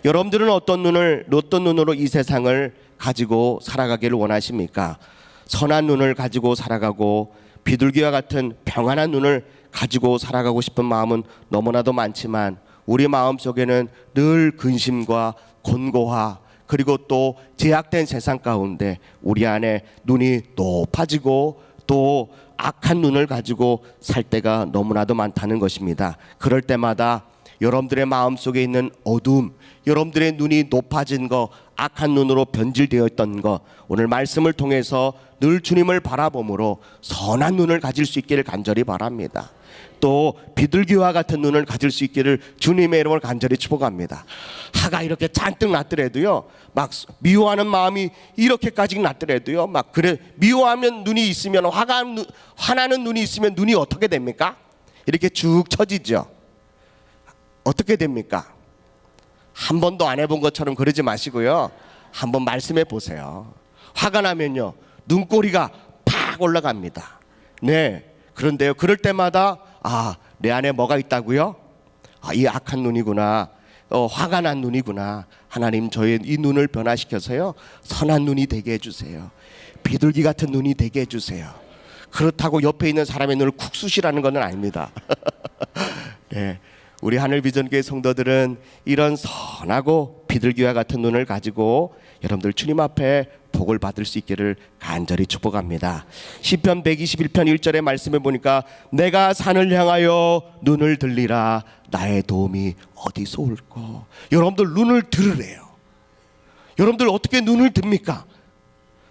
여러분들은 어떤 눈으로 이 세상을 가지고 살아가기를 원하십니까? 선한 눈을 가지고 살아가고 비둘기와 같은 평안한 눈을 가지고 살아가고 싶은 마음은 너무나도 많지만 우리 마음속에는 늘 근심과 곤고와 그리고 또 제약된 세상 가운데 우리 안에 눈이 높아지고 또 악한 눈을 가지고 살 때가 너무나도 많다는 것입니다. 그럴 때마다 여러분들의 마음속에 있는 어둠, 여러분들의 눈이 높아진 거, 악한 눈으로 변질되어 있던 것, 오늘 말씀을 통해서 늘 주님을 바라봄으로 선한 눈을 가질 수 있기를 간절히 바랍니다. 또 비둘기와 같은 눈을 가질 수 있기를 주님의 이름으로 간절히 축복합니다. 화가 이렇게 잔뜩 났더라도요, 막 미워하는 마음이 이렇게까지 났더라도요, 막 그래 미워하면 눈이 있으면 화나는 눈이 있으면 눈이 어떻게 됩니까? 이렇게 쭉 처지죠. 어떻게 됩니까? 한 번도 안 해본 것처럼 그러지 마시고요, 한번 말씀해 보세요. 화가 나면요, 눈꼬리가 팍 올라갑니다. 네, 그런데요, 그럴 때마다 내 안에 뭐가 있다고요? 이 악한 눈이구나, 화가 난 눈이구나. 하나님, 저의 이 눈을 변화시켜서요, 선한 눈이 되게 해주세요. 비둘기 같은 눈이 되게 해주세요. 그렇다고 옆에 있는 사람의 눈을 쿡 쑤시라는 건 아닙니다. 네, 우리 하늘비전교회 성도들은 이런 선하고 비둘기와 같은 눈을 가지고 여러분들 주님 앞에 복을 받을 수 있기를 간절히 축복합니다. 시편 121편 1절의 말씀에 보니까 내가 산을 향하여 눈을 들리라 나의 도움이 어디서 올까. 여러분들 눈을 들으래요. 여러분들 어떻게 눈을 듭니까?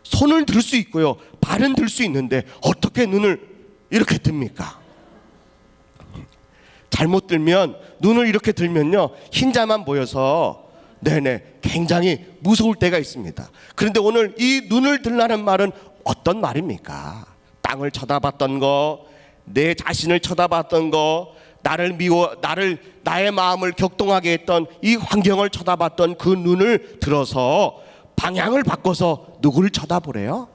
손을 들 수 있고요, 발은 들 수 있는데 어떻게 눈을 이렇게 듭니까? 잘못 들면, 눈을 이렇게 들면요, 흰자만 보여서 굉장히 무서울 때가 있습니다. 그런데 오늘 이 눈을 들라는 말은 어떤 말입니까? 땅을 쳐다봤던 거, 내 자신을 쳐다봤던 거, 나의 마음을 격동하게 했던 이 환경을 쳐다봤던 그 눈을 들어서 방향을 바꿔서 누구를 쳐다보래요?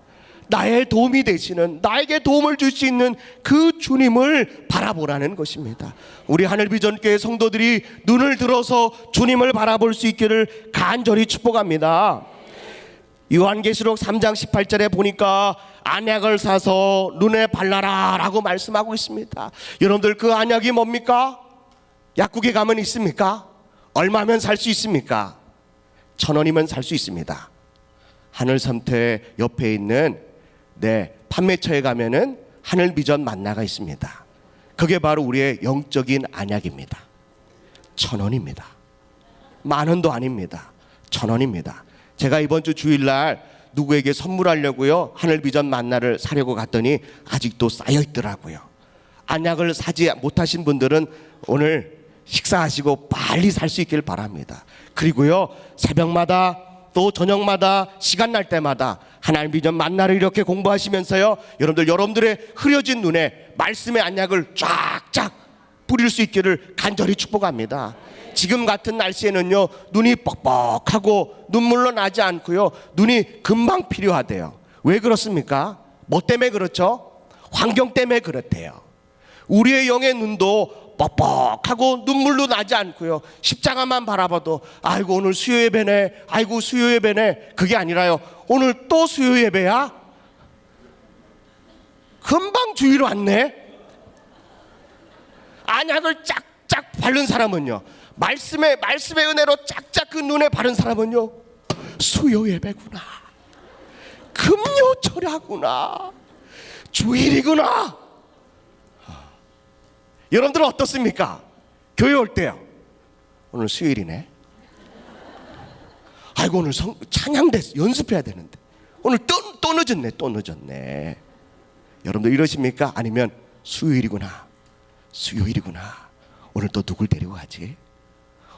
나의 도움이 되시는, 나에게 도움을 줄 수 있는 그 주님을 바라보라는 것입니다. 우리 하늘비전교회 성도들이 눈을 들어서 주님을 바라볼 수 있기를 간절히 축복합니다. 요한계시록 3장 18절에 보니까 안약을 사서 눈에 발라라 라고 말씀하고 있습니다. 여러분들, 그 안약이 뭡니까? 약국에 가면 있습니까? 얼마면 살 수 있습니까? 1,000원이면 살 수 있습니다. 하늘섬태 옆에 있는 판매처에 가면은 하늘비전 만나가 있습니다. 그게 바로 우리의 영적인 안약입니다. 1,000원입니다. 10,000원도 아닙니다. 1,000원입니다. 제가 이번 주 주일날 누구에게 선물하려고요, 하늘비전 만나를 사려고 갔더니 아직도 쌓여 있더라고요. 안약을 사지 못하신 분들은 오늘 식사하시고 빨리 살 수 있기를 바랍니다. 그리고요, 새벽마다 또 저녁마다 시간 날 때마다 하나님비전 만나를 이렇게 공부하시면서요, 여러분들의 흐려진 눈에 말씀의 안약을 쫙쫙 뿌릴 수 있기를 간절히 축복합니다. 지금 같은 날씨에는요, 눈이 뻑뻑하고 눈물로 나지 않고요, 눈이 금방 필요하대요. 왜 그렇습니까? 뭐 때문에 그렇죠? 환경 때문에 그렇대요. 우리의 영의 눈도 뻑뻑하고 눈물로 나지 않고요, 십자가만 바라봐도 아이고 오늘 수요 예배네, 아이고 수요 예배네, 그게 아니라요, 오늘 또 수요 예배야? 금방 주일 왔네. 안약을 짝짝 바른 사람은요, 말씀의 은혜로 짝짝 그 눈에 바른 사람은요, 수요 예배구나, 금요철야구나, 주일이구나. 여러분들은 어떻습니까? 교회 올 때요, 오늘 수요일이네, 아이고 오늘 찬양 연습해야 되는데 오늘 또 늦었네. 여러분들 이러십니까? 아니면 수요일이구나, 오늘 또 누굴 데리고 가지?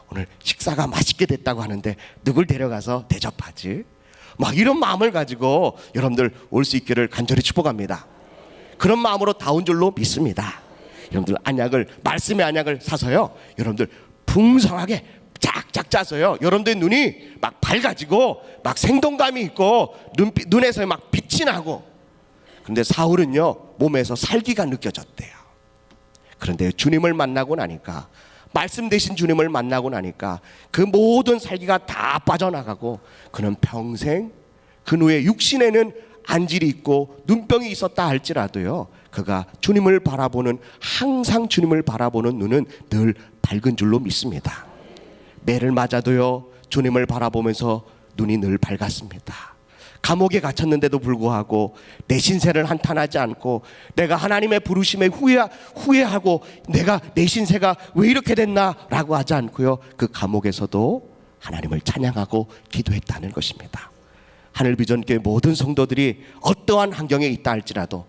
오늘 식사가 맛있게 됐다고 하는데 누굴 데려가서 대접하지? 막 이런 마음을 가지고 여러분들 올 수 있기를 간절히 축복합니다. 그런 마음으로 다 온 줄로 믿습니다. 여러분들 말씀의 안약을 사서요, 여러분들 풍성하게 쫙쫙 짜서요, 여러분들 눈이 막 밝아지고 막 생동감이 있고 눈에서 막 빛이 나고. 근데 사울은요, 몸에서 살기가 느껴졌대요. 그런데 주님을 만나고 나니까, 말씀 되신 주님을 만나고 나니까 그 모든 살기가 다 빠져나가고, 그는 평생 그 후에 육신에는 안질이 있고 눈병이 있었다 할지라도요, 그가 주님을 바라보는, 항상 주님을 바라보는 눈은 늘 밝은 줄로 믿습니다. 매를 맞아도요, 주님을 바라보면서 눈이 늘 밝았습니다. 감옥에 갇혔는데도 불구하고 내 신세를 한탄하지 않고, 내가 하나님의 부르심에 후회하고 내가 내 신세가 왜 이렇게 됐나라고 하지 않고요, 그 감옥에서도 하나님을 찬양하고 기도했다는 것입니다. 하늘비전교회 모든 성도들이 어떠한 환경에 있다 할지라도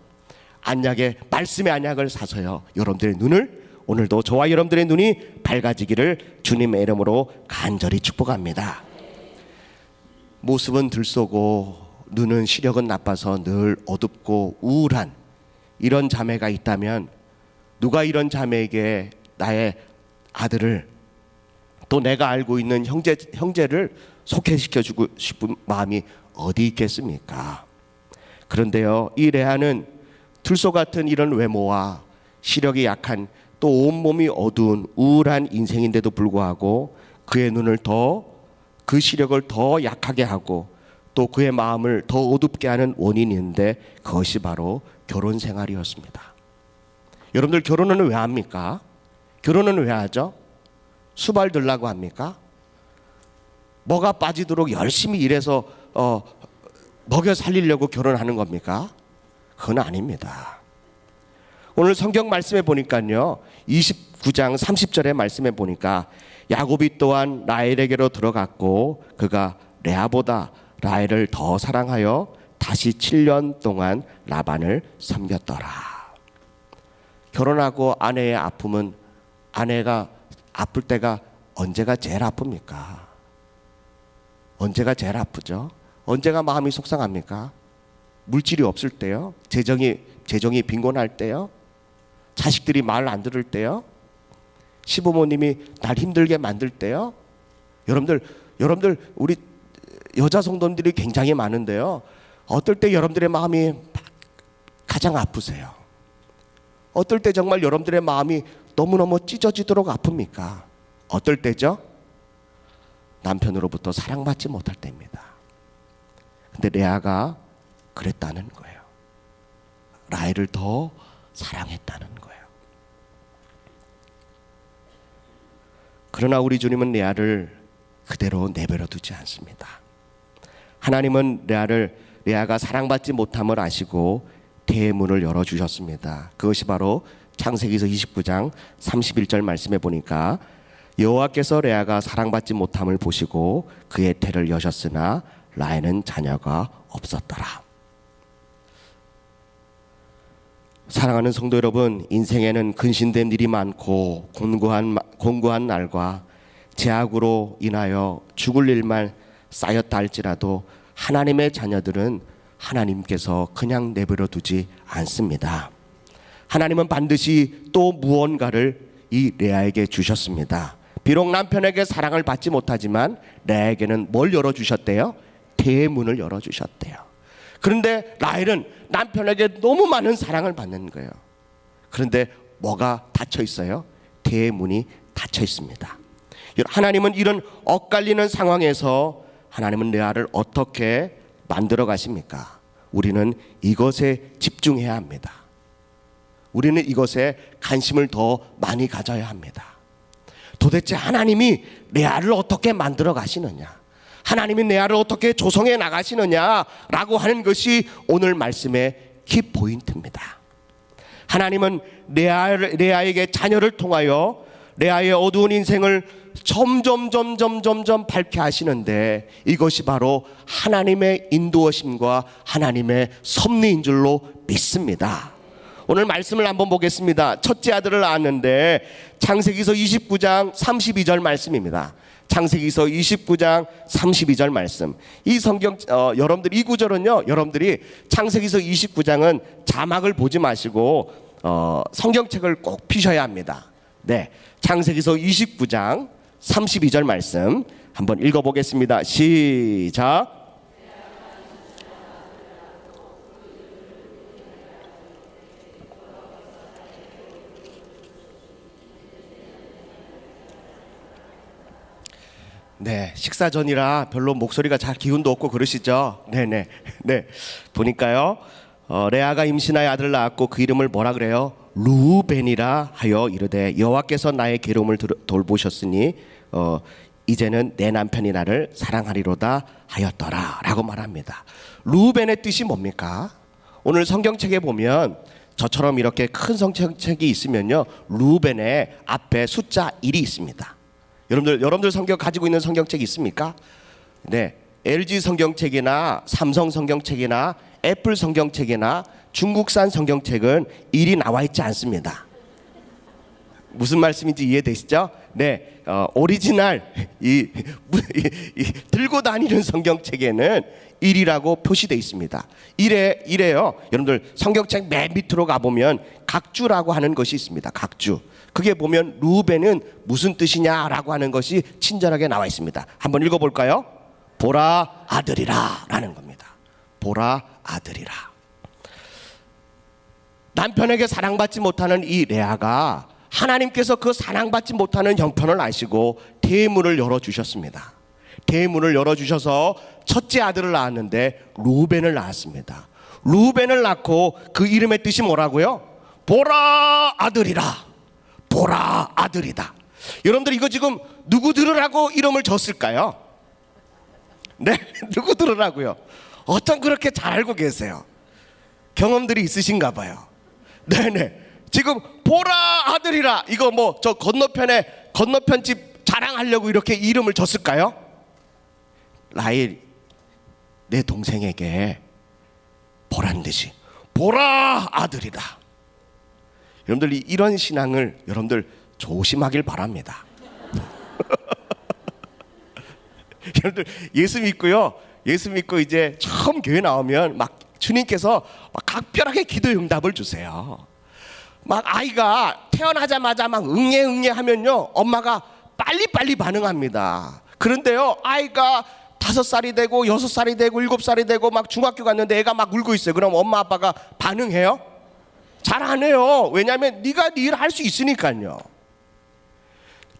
안약의 말씀의 안약을 사서요, 여러분들의 눈을, 오늘도 저와 여러분들의 눈이 밝아지기를 주님의 이름으로 간절히 축복합니다. 모습은 들쏘고 눈은 시력은 나빠서 늘 어둡고 우울한 이런 자매가 있다면, 누가 이런 자매에게 나의 아들을, 또 내가 알고 있는 형제를 소개시켜주고 싶은 마음이 어디 있겠습니까? 그런데요, 이 레아는 들소 같은 이런 외모와 시력이 약한, 또 온몸이 어두운 우울한 인생인데도 불구하고 그의 눈을 그 시력을 더 약하게 하고 또 그의 마음을 더 어둡게 하는 원인이 있는데, 그것이 바로 결혼 생활이었습니다. 여러분들, 결혼은 왜 합니까? 결혼은 왜 하죠? 수발 들라고 합니까? 뭐가 빠지도록 열심히 일해서 먹여 살리려고 결혼하는 겁니까? 그건 아닙니다. 오늘 성경 말씀에 보니까요, 29장 30절의 말씀에 보니까 야곱이 또한 라헬에게로 들어갔고 그가 레아보다 라헬을 더 사랑하여 다시 7년 동안 라반을 섬겼더라. 결혼하고 아내의 아픔은, 아내가 아플 때가 언제가 제일 아픕니까? 언제가 제일 아프죠? 언제가 마음이 속상합니까? 물질이 없을 때요? 재정이 빈곤할 때요? 자식들이 말 안 들을 때요? 시부모님이 날 힘들게 만들 때요? 여러분들 우리 여자 성도님들이 굉장히 많은데요, 어떨 때 여러분들의 마음이 가장 아프세요? 어떨 때 정말 여러분들의 마음이 너무너무 찢어지도록 아픕니까? 어떨 때죠? 남편으로부터 사랑받지 못할 때입니다. 근데 레아가 그랬다는 거예요. 라헬을 더 사랑했다는 거예요. 그러나 우리 주님은 레아를 그대로 내버려 두지 않습니다. 하나님은 레아가 사랑받지 못함을 아시고 대문을 열어주셨습니다. 그것이 바로 창세기서 29장 31절 말씀에 보니까, 여호와께서 레아가 사랑받지 못함을 보시고 그의 태를 여셨으나 라헬은 자녀가 없었더라. 사랑하는 성도 여러분, 인생에는 근신된 일이 많고 공고한 날과 제약으로 인하여 죽을 일만 쌓였다 할지라도 하나님의 자녀들은 하나님께서 그냥 내버려 두지 않습니다. 하나님은 반드시 또 무언가를 이 레아에게 주셨습니다. 비록 남편에게 사랑을 받지 못하지만 레아에게는 뭘 열어주셨대요? 대문을 열어주셨대요. 그런데 라헬은 남편에게 너무 많은 사랑을 받는 거예요. 그런데 뭐가 닫혀 있어요? 대문이 닫혀 있습니다. 하나님은 이런 엇갈리는 상황에서 하나님은 레아를 어떻게 만들어 가십니까? 우리는 이것에 집중해야 합니다. 우리는 이것에 관심을 더 많이 가져야 합니다. 도대체 하나님이 레아를 어떻게 만들어 가시느냐, 하나님이 레아를 어떻게 조성해 나가시느냐라고 하는 것이 오늘 말씀의 키포인트입니다. 하나님은 레아에게 자녀를 통하여 레아의 어두운 인생을 점점 밝게 하시는데, 이것이 바로 하나님의 인도하심과 하나님의 섭리인 줄로 믿습니다. 오늘 말씀을 한번 보겠습니다. 첫째 아들을 낳았는데 창세기서 29장 32절 말씀입니다. 창세기서 29장 32절 말씀. 이 성경 여러분들 이 구절은요, 여러분들이 창세기서 29장은 자막을 보지 마시고 성경책을 꼭 피셔야 합니다. 네, 창세기서 29장 32절 말씀 한번 읽어보겠습니다. 시작. 네, 식사 전이라 별로 목소리가 잘 기운도 없고 그러시죠? 네네. 네, 보니까요, 레아가 임신하여 아들을 낳았고 그 이름을 뭐라 그래요? 루벤이라 하여 이르되 여호와께서 나의 괴로움을 돌보셨으니 이제는 내 남편이 나를 사랑하리로다 하였더라 라고 말합니다. 루벤의 뜻이 뭡니까? 오늘 성경책에 보면 저처럼 이렇게 큰 성경책이 있으면요, 루벤의 앞에 숫자 1이 있습니다. 여러분들 성경 가지고 있는 성경책 있습니까? 네, LG 성경책이나 삼성 성경책이나 애플 성경책이나 중국산 성경책은 일이 나와 있지 않습니다. 무슨 말씀인지 이해되시죠? 네, 오리지널 이 들고 다니는 성경책에는 1이라고 표시되어 있습니다. 이래요. 여러분들 성경책 맨 밑으로 가보면 각주라고 하는 것이 있습니다. 각주. 그게 보면 루벤은 무슨 뜻이냐라고 하는 것이 친절하게 나와 있습니다. 한번 읽어볼까요? 보라 아들이라 라는 겁니다. 보라 아들이라. 남편에게 사랑받지 못하는 이 레아가 하나님께서 그 사랑받지 못하는 형편을 아시고 대문을 열어주셨습니다. 대문을 열어주셔서 첫째 아들을 낳았는데 루벤을 낳았습니다. 루벤을 낳고 그 이름의 뜻이 뭐라고요? 보라 아들이라. 보라 아들이다. 여러분들 이거 지금 누구 들으라고 이름을 줬을까요? 네, 누구 들으라고요? 어쩜 그렇게 잘 알고 계세요? 경험들이 있으신가 봐요. 네네. 지금 보라 아들이라 이거 뭐 저 건너편 집 자랑하려고 이렇게 이름을 줬을까요? 라헬 내 동생에게 보란 듯이 보라 아들이다. 여러분들 이런 신앙을 여러분들 조심하길 바랍니다. 여러분들 예수 믿고요. 예수 믿고 이제 처음 교회 나오면 막 주님께서 막 각별하게 기도 응답을 주세요. 막 아이가 태어나자마자 막 응애 하면요 엄마가 빨리 반응합니다. 그런데요 아이가 5살이 되고 6살이 되고 7살이 되고 막 중학교 갔는데 애가 막 울고 있어요. 그럼 엄마 아빠가 반응해요? 잘 안 해요. 왜냐하면 네가 네 일 할 수 있으니까요.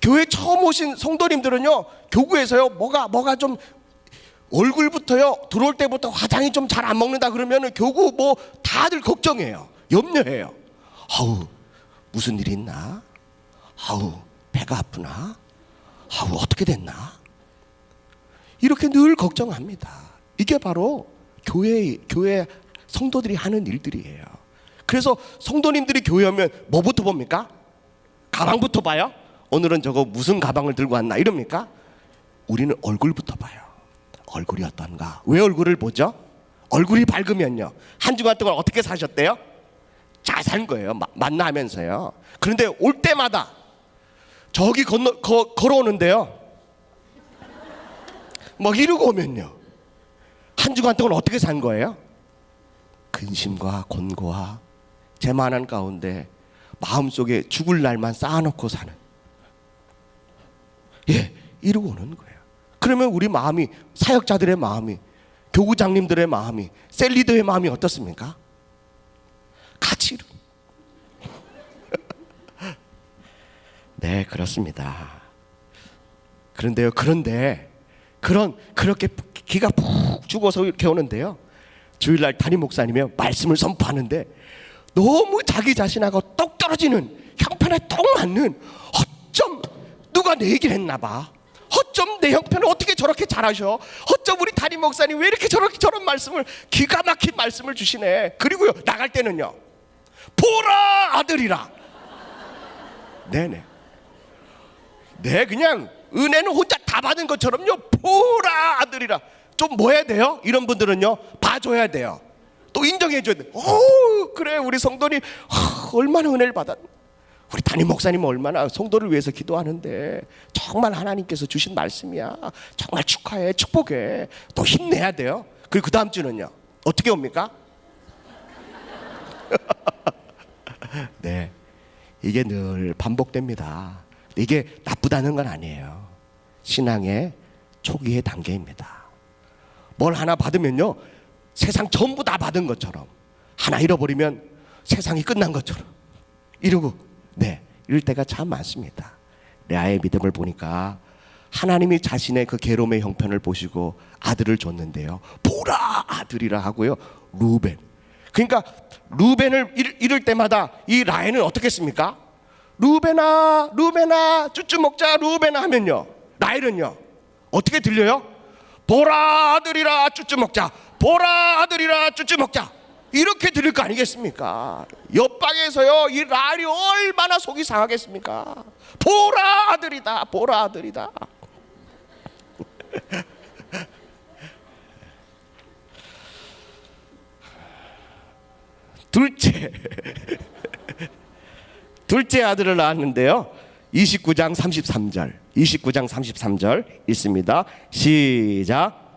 교회 처음 오신 성도님들은요 교구에서요 뭐가 좀 얼굴부터요 들어올 때부터 화장이 좀 잘 안 먹는다 그러면은 교구 뭐 다들 걱정해요. 염려해요. 아우 무슨 일이 있나? 아우 배가 아프나? 아우 어떻게 됐나? 이렇게 늘 걱정합니다. 이게 바로 교회 성도들이 하는 일들이에요. 그래서 성도님들이 교회 오면 뭐부터 봅니까? 가방부터 봐요? 오늘은 저거 무슨 가방을 들고 왔나 이럽니까? 우리는 얼굴부터 봐요. 얼굴이 어떤가? 왜 얼굴을 보죠? 얼굴이 밝으면요 한 주간 동안 어떻게 사셨대요? 잘 산 거예요. 만나면서요. 그런데 올 때마다 저기 걸어오는데요 막 이러고 오면요 한 주간 동안 어떻게 산 거예요? 근심과 곤고와 재만한 가운데 마음속에 죽을 날만 쌓아놓고 사는 이러고 오는 거예요. 그러면 우리 마음이 사역자들의 마음이 교구장님들의 마음이 셀리더의 마음이 어떻습니까? 같이 이루. 네 그렇습니다. 그런데 그렇게 기가 푹 죽어서 이렇게 오는데요 주일날 담임 목사님이 말씀을 선포하는데 너무 자기 자신하고 똑 떨어지는 형편에 똑 맞는 어쩜 누가 내 얘기를 했나 봐. 어쩜 내 형편을 어떻게 저렇게 잘하셔? 어쩜 우리 담임 목사님 왜 이렇게 저런 말씀을 기가 막힌 말씀을 주시네. 그리고요 나갈 때는요 보라 아들이라. 네네. 네 그냥 은혜는 혼자 다 받은 것처럼요 보라 아들이라. 좀 뭐 해야 돼요? 이런 분들은요 봐줘야 돼요. 또 인정해줘야 돼. 오 그래 우리 성도님 얼마나 은혜를 받았. 우리 담임 목사님은 얼마나 성도를 위해서 기도하는데 정말 하나님께서 주신 말씀이야. 정말 축하해 축복해. 또 힘내야 돼요. 그리고 그 다음 주는요 어떻게 옵니까? 네 이게 늘 반복됩니다. 이게 나쁘다는 건 아니에요. 신앙의 초기의 단계입니다. 뭘 하나 받으면요 세상 전부 다 받은 것처럼 하나 잃어버리면 세상이 끝난 것처럼 이러고 이럴 때가 참 많습니다. 레아의 믿음을 보니까 하나님이 자신의 그 괴로움의 형편을 보시고 아들을 줬는데요 보라 아들이라 하고요 루벤. 그러니까 루벤을 잃을 때마다 이 라헬은 어떻게 했습니까? 루벤아 쭈쭈 먹자 루벤아 하면요 라헬은요 어떻게 들려요? 보라 아들이라 쭈쭈 먹자 보라 아들이라 쭈쭈 먹자 이렇게 들을 거 아니겠습니까? 옆방에서요 이 랄이 얼마나 속이 상하겠습니까? 보라 아들이다, 보라 아들이다. 둘째 아들을 낳았는데요. 29장 33절 읽습니다. 시작.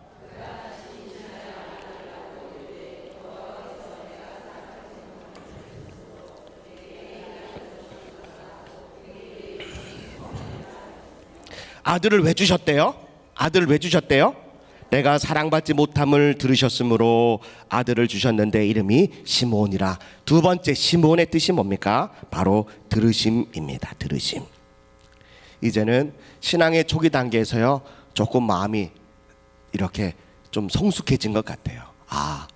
아들을 왜 주셨대요? 아들을 왜 주셨대요? 내가 사랑받지 못함을 들으셨으므로 아들을 주셨는데 이름이 시므온이라. 두 번째 시므온의 뜻이 뭡니까? 바로 들으심입니다. 들으심. 이제는 신앙의 초기 단계에서요 조금 마음이 이렇게 좀 성숙해진 것 같아요. 아,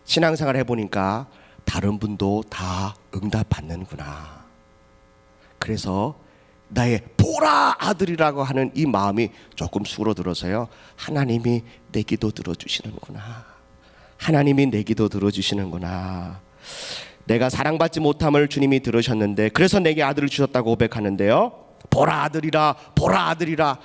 신앙생활 해보니까 다른 분도 다 응답받는구나. 그래서 나의 보라 아들이라고 하는 이 마음이 조금 수그러들어서요 하나님이 내 기도 들어주시는구나. 하나님이 내 기도 들어주시는구나. 내가 사랑받지 못함을 주님이 들으셨는데 그래서 내게 아들을 주셨다고 고백하는데요, 보라 아들이라, 보라 아들이라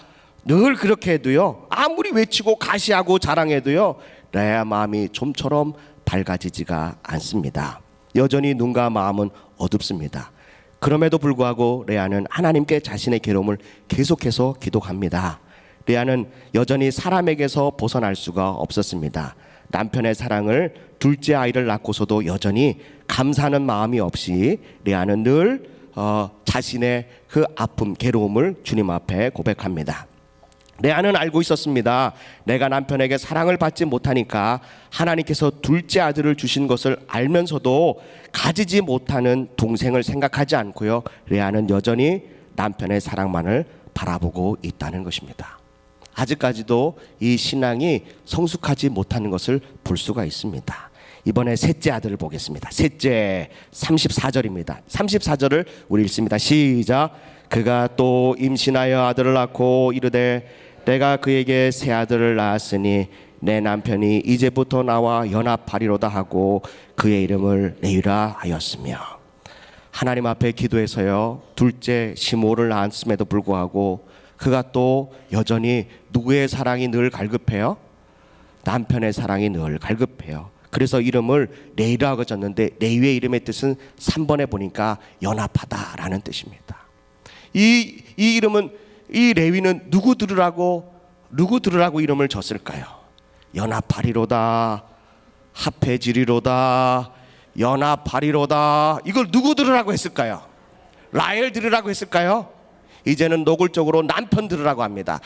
늘 그렇게 해도요 아무리 외치고 가시하고 자랑해도요 내 마음이 좀처럼 밝아지지가 않습니다. 여전히 눈과 마음은 어둡습니다. 그럼에도 불구하고 레아는 하나님께 자신의 괴로움을 계속해서 기도합니다. 레아는 여전히 사람에게서 벗어날 수가 없었습니다. 남편의 사랑을, 둘째 아이를 낳고서도 여전히 감사하는 마음이 없이 레아는 늘 자신의 그 아픔, 괴로움을 주님 앞에 고백합니다. 레아는 알고 있었습니다. 내가 남편에게 사랑을 받지 못하니까 하나님께서 둘째 아들을 주신 것을 알면서도 가지지 못하는 동생을 생각하지 않고요 레아는 여전히 남편의 사랑만을 바라보고 있다는 것입니다. 아직까지도 이 신앙이 성숙하지 못하는 것을 볼 수가 있습니다. 이번에 셋째 아들을 보겠습니다. 셋째 34절입니다. 34절을 우리 읽습니다. 시작. 그가 또 임신하여 아들을 낳고 이르되 내가 그에게 새 아들을 낳았으니 내 남편이 이제부터 나와 연합하리로다 하고 그의 이름을 레위라 하였으며. 하나님 앞에 기도해서요 둘째 시므온을 낳았음에도 불구하고 그가 또 여전히 누구의 사랑이 늘 갈급해요? 남편의 사랑이 늘 갈급해요. 그래서 이름을 레위라고 졌는데 레위의 이름의 뜻은 3번에 보니까 연합하다라는 뜻입니다. 이 이름은, 이 레위는 누구 들으라고 이름을 줬을까요? 연합하리로다, 합해지리로다, 연합하리로다. 이걸 누구 들으라고 했을까요? 라헬 들으라고 했을까요? 이제는 노골적으로 남편 들으라고 합니다.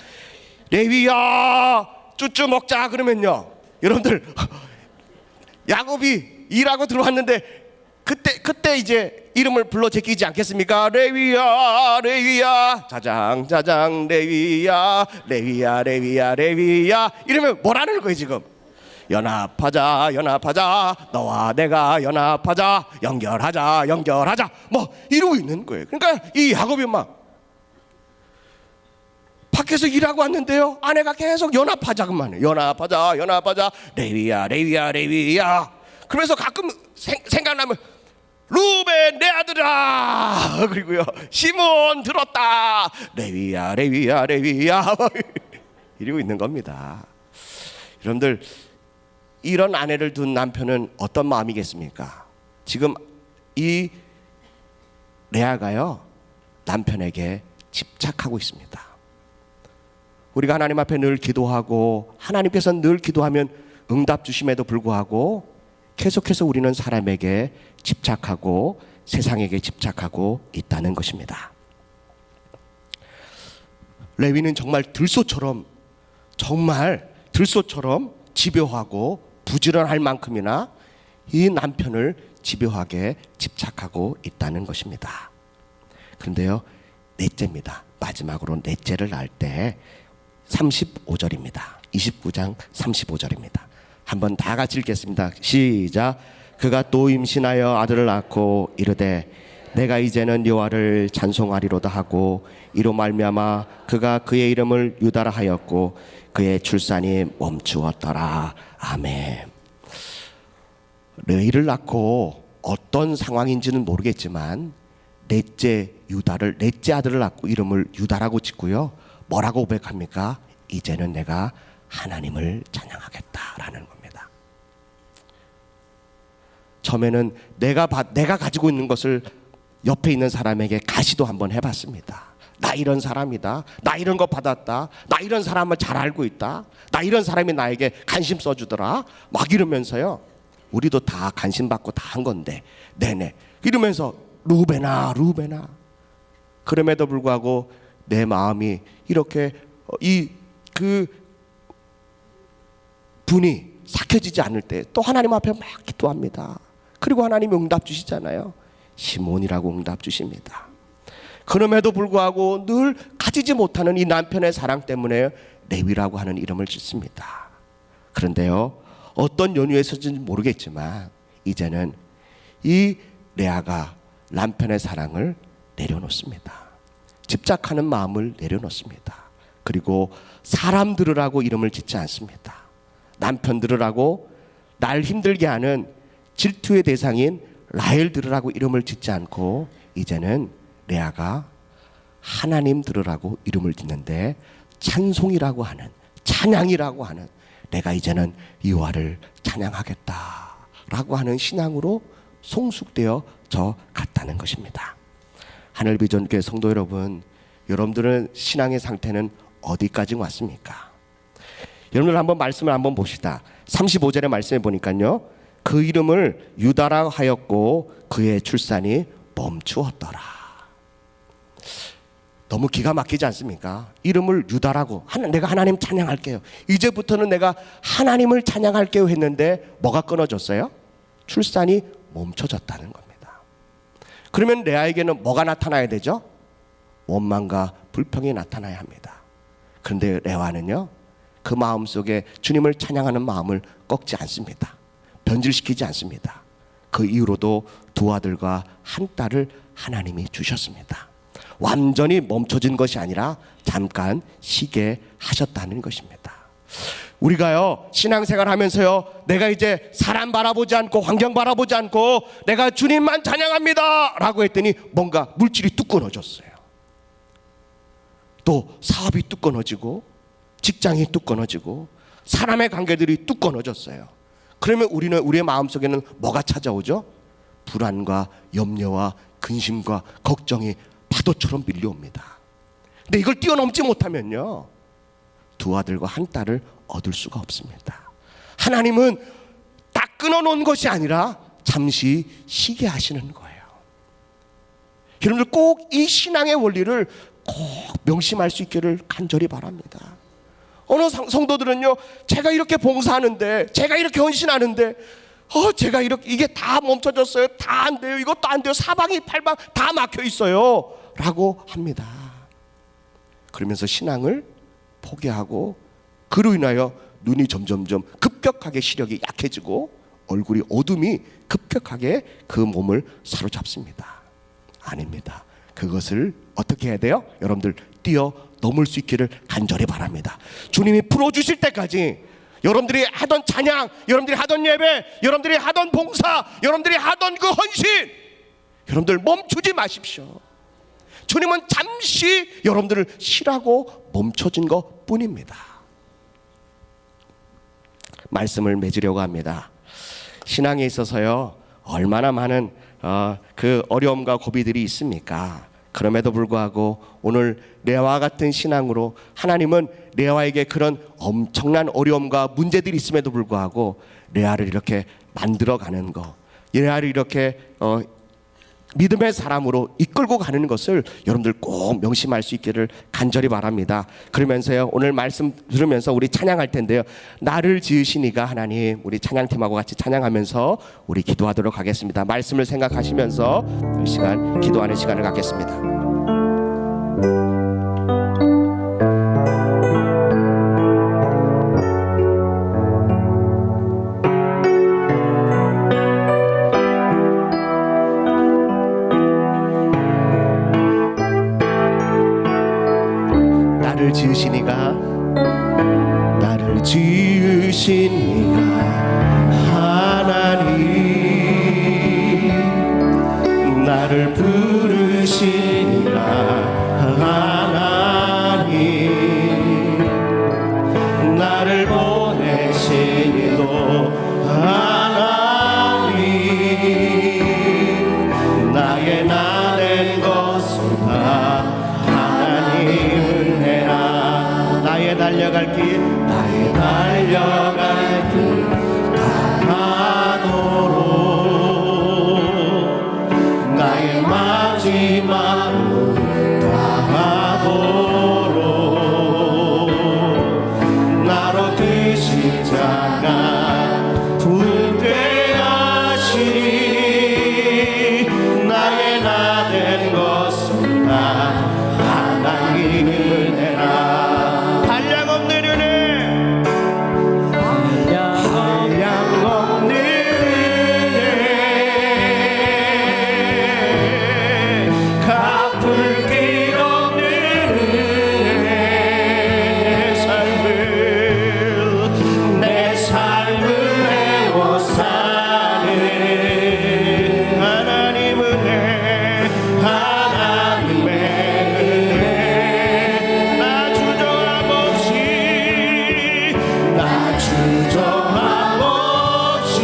레위야 쭈쭈 먹자 그러면요 여러분들 야곱이 일하고 들어왔는데 그때 이제 이름을 불러 제끼지 않겠습니까? 레위야 레위야 자장 자장 레위야 레위야 레위야 레위야 이러면 뭐라는 거예요 지금? 연합하자 연합하자 너와 내가 연합하자 연결하자 연결하자 뭐 이러고 있는 거예요. 그러니까 이 야곱이 막 밖에서 일하고 왔는데요 아내가 계속 연합하자만 해요. 연합하자 연합하자 레위야 레위야 레위야. 그러면서 가끔 생각나면 루벤 내 아들아 그리고요 시므온 들었다 레위야 레위야 레위야 이러고 있는 겁니다. 여러분들 이런 아내를 둔 남편은 어떤 마음이겠습니까? 지금 이 레아가요 남편에게 집착하고 있습니다. 우리가 하나님 앞에 늘 기도하고 하나님께서 늘 기도하면 응답 주심에도 불구하고 계속해서 우리는 사람에게 집착하고 세상에게 집착하고 있다는 것입니다. 레위는 정말 들소처럼 집요하고 부지런할 만큼이나 이 남편을 집요하게 집착하고 있다는 것입니다. 그런데요 넷째입니다. 마지막으로 넷째를 낳을 때 35절입니다. 29장 35절입니다. 한번 다 같이 읽겠습니다. 시작. 그가 또 임신하여 아들을 낳고 이르되 내가 이제는 여호와를 찬송하리로다 하고 이로 말미암아 그가 그의 이름을 유다라 하였고 그의 출산이 멈추었더라. 아멘. 레위를 낳고 어떤 상황인지는 모르겠지만 넷째 아들을 낳고 이름을 유다라고 짓고요. 뭐라고 고백합니까? 이제는 내가 하나님을 찬양하겠다라는 겁니다. 처음에는 내가 가지고 있는 것을 옆에 있는 사람에게 가시도 한번 해봤습니다. 나 이런 사람이다. 나 이런 거 받았다. 나 이런 사람을 잘 알고 있다. 나 이런 사람이 나에게 관심 써주더라. 막 이러면서요. 우리도 다 관심 받고 다 한 건데, 네네. 이러면서 루베나. 그럼에도 불구하고 내 마음이 이렇게 그 분이 삭혀지지 않을 때 또 하나님 앞에 막 기도합니다. 그리고 하나님이 응답 주시잖아요. 시몬이라고 응답 주십니다. 그럼에도 불구하고 늘 가지지 못하는 이 남편의 사랑 때문에 레위라고 하는 이름을 짓습니다. 그런데요, 어떤 연유에서인지 모르겠지만 이제는 이 레아가 남편의 사랑을 내려놓습니다. 집착하는 마음을 내려놓습니다. 그리고 사람 들으라고 이름을 짓지 않습니다. 남편 들으라고 날 힘들게 하는 질투의 대상인 라헬 들으라고 이름을 짓지 않고 이제는 레아가 하나님 들으라고 이름을 짓는데 찬송이라고 하는, 찬양이라고 하는, 내가 이제는 여호와를 찬양하겠다라고 하는 신앙으로 성숙되어져 갔다는 것입니다. 하늘비전교회 성도 여러분, 여러분들은 신앙의 상태는 어디까지 왔습니까? 여러분들 한번 말씀을 한번 봅시다. 35절의 말씀에 보니까요, 그 이름을 유다라 하였고 그의 출산이 멈추었더라. 너무 기가 막히지 않습니까? 이름을 유다라고, 내가 하나님 찬양할게요, 이제부터는 내가 하나님을 찬양할게요 했는데 뭐가 끊어졌어요? 출산이 멈춰졌다는 겁니다. 그러면 레아에게는 뭐가 나타나야 되죠? 원망과 불평이 나타나야 합니다. 그런데 레아는요, 그 마음속에 주님을 찬양하는 마음을 꺾지 않습니다. 변질시키지 않습니다. 그 이후로도 두 아들과 한 딸을 하나님이 주셨습니다. 완전히 멈춰진 것이 아니라 잠깐 쉬게 하셨다는 것입니다. 우리가요, 신앙생활 하면서요, 내가 이제 사람 바라보지 않고 환경 바라보지 않고 내가 주님만 찬양합니다 라고 했더니 뭔가 물질이 뚝 끊어졌어요. 또 사업이 뚝 끊어지고 직장이 뚝 끊어지고 사람의 관계들이 뚝 끊어졌어요. 그러면 우리의 마음속에는 뭐가 찾아오죠? 불안과 염려와 근심과 걱정이 파도처럼 밀려옵니다. 근데 이걸 뛰어넘지 못하면요, 두 아들과 한 딸을 얻을 수가 없습니다. 하나님은 다 끊어놓은 것이 아니라 잠시 쉬게 하시는 거예요. 여러분들 꼭 이 신앙의 원리를 꼭 명심할 수 있기를 간절히 바랍니다. 어느 성도들은요, 제가 이렇게 봉사하는데, 제가 이렇게 헌신하는데, 제가 이게 다 멈춰졌어요, 다 안 돼요, 이것도 안 돼요, 사방이 팔방 다 막혀 있어요 라고 합니다. 그러면서 신앙을 포기하고 그로 인하여 눈이 점점점 급격하게 시력이 약해지고 얼굴이 어둠이 급격하게 그 몸을 사로잡습니다. 아닙니다. 그것을 어떻게 해야 돼요? 여러분들 뛰어넘을 수 있기를 간절히 바랍니다. 주님이 풀어주실 때까지 여러분들이 하던 찬양, 여러분들이 하던 예배, 여러분들이 하던 봉사, 여러분들이 하던 그 헌신, 여러분들 멈추지 마십시오. 주님은 잠시 여러분들을 쉬라고 멈춰진 것 뿐입니다. 말씀을 맺으려고 합니다. 신앙에 있어서요, 얼마나 많은 그 어려움과 고비들이 있습니까? 그럼에도 불구하고 오늘 레아와 같은 신앙으로 하나님은 레아에게 그런 엄청난 어려움과 문제들이 있음에도 불구하고 레아를 이렇게 만들어가는 거, 레아를 이렇게 믿음의 사람으로 이끌고 가는 것을 여러분들 꼭 명심할 수 있기를 간절히 바랍니다. 그러면서요, 오늘 말씀 들으면서 우리 찬양할 텐데요, 나를 지으신 이가 하나님, 우리 찬양팀하고 같이 찬양하면서 우리 기도하도록 하겠습니다. 말씀을 생각하시면서 이 시간 기도하는 시간을 갖겠습니다. 나를 지으신 이가 하나님, 나를 부르시니라 하나님, 나를 보내시니도 하나님, 나의 나 된 것은 다 하나님 은혜라. 나의 달려갈 길, 나의 달려갈 길 가도록, 나의 마지막으로 다하도록, 나로 그 십자가 붙게 하시니, 나의 나 된 것은 다 하나님 은혜라. 한량 없는 은혜, 한량 없는 은혜, 갚을 길 없는 은혜, 내 삶을 애워싸는 하나님 은혜, 하나님의 은혜. 나 주저함 없이, 나 주저함 없이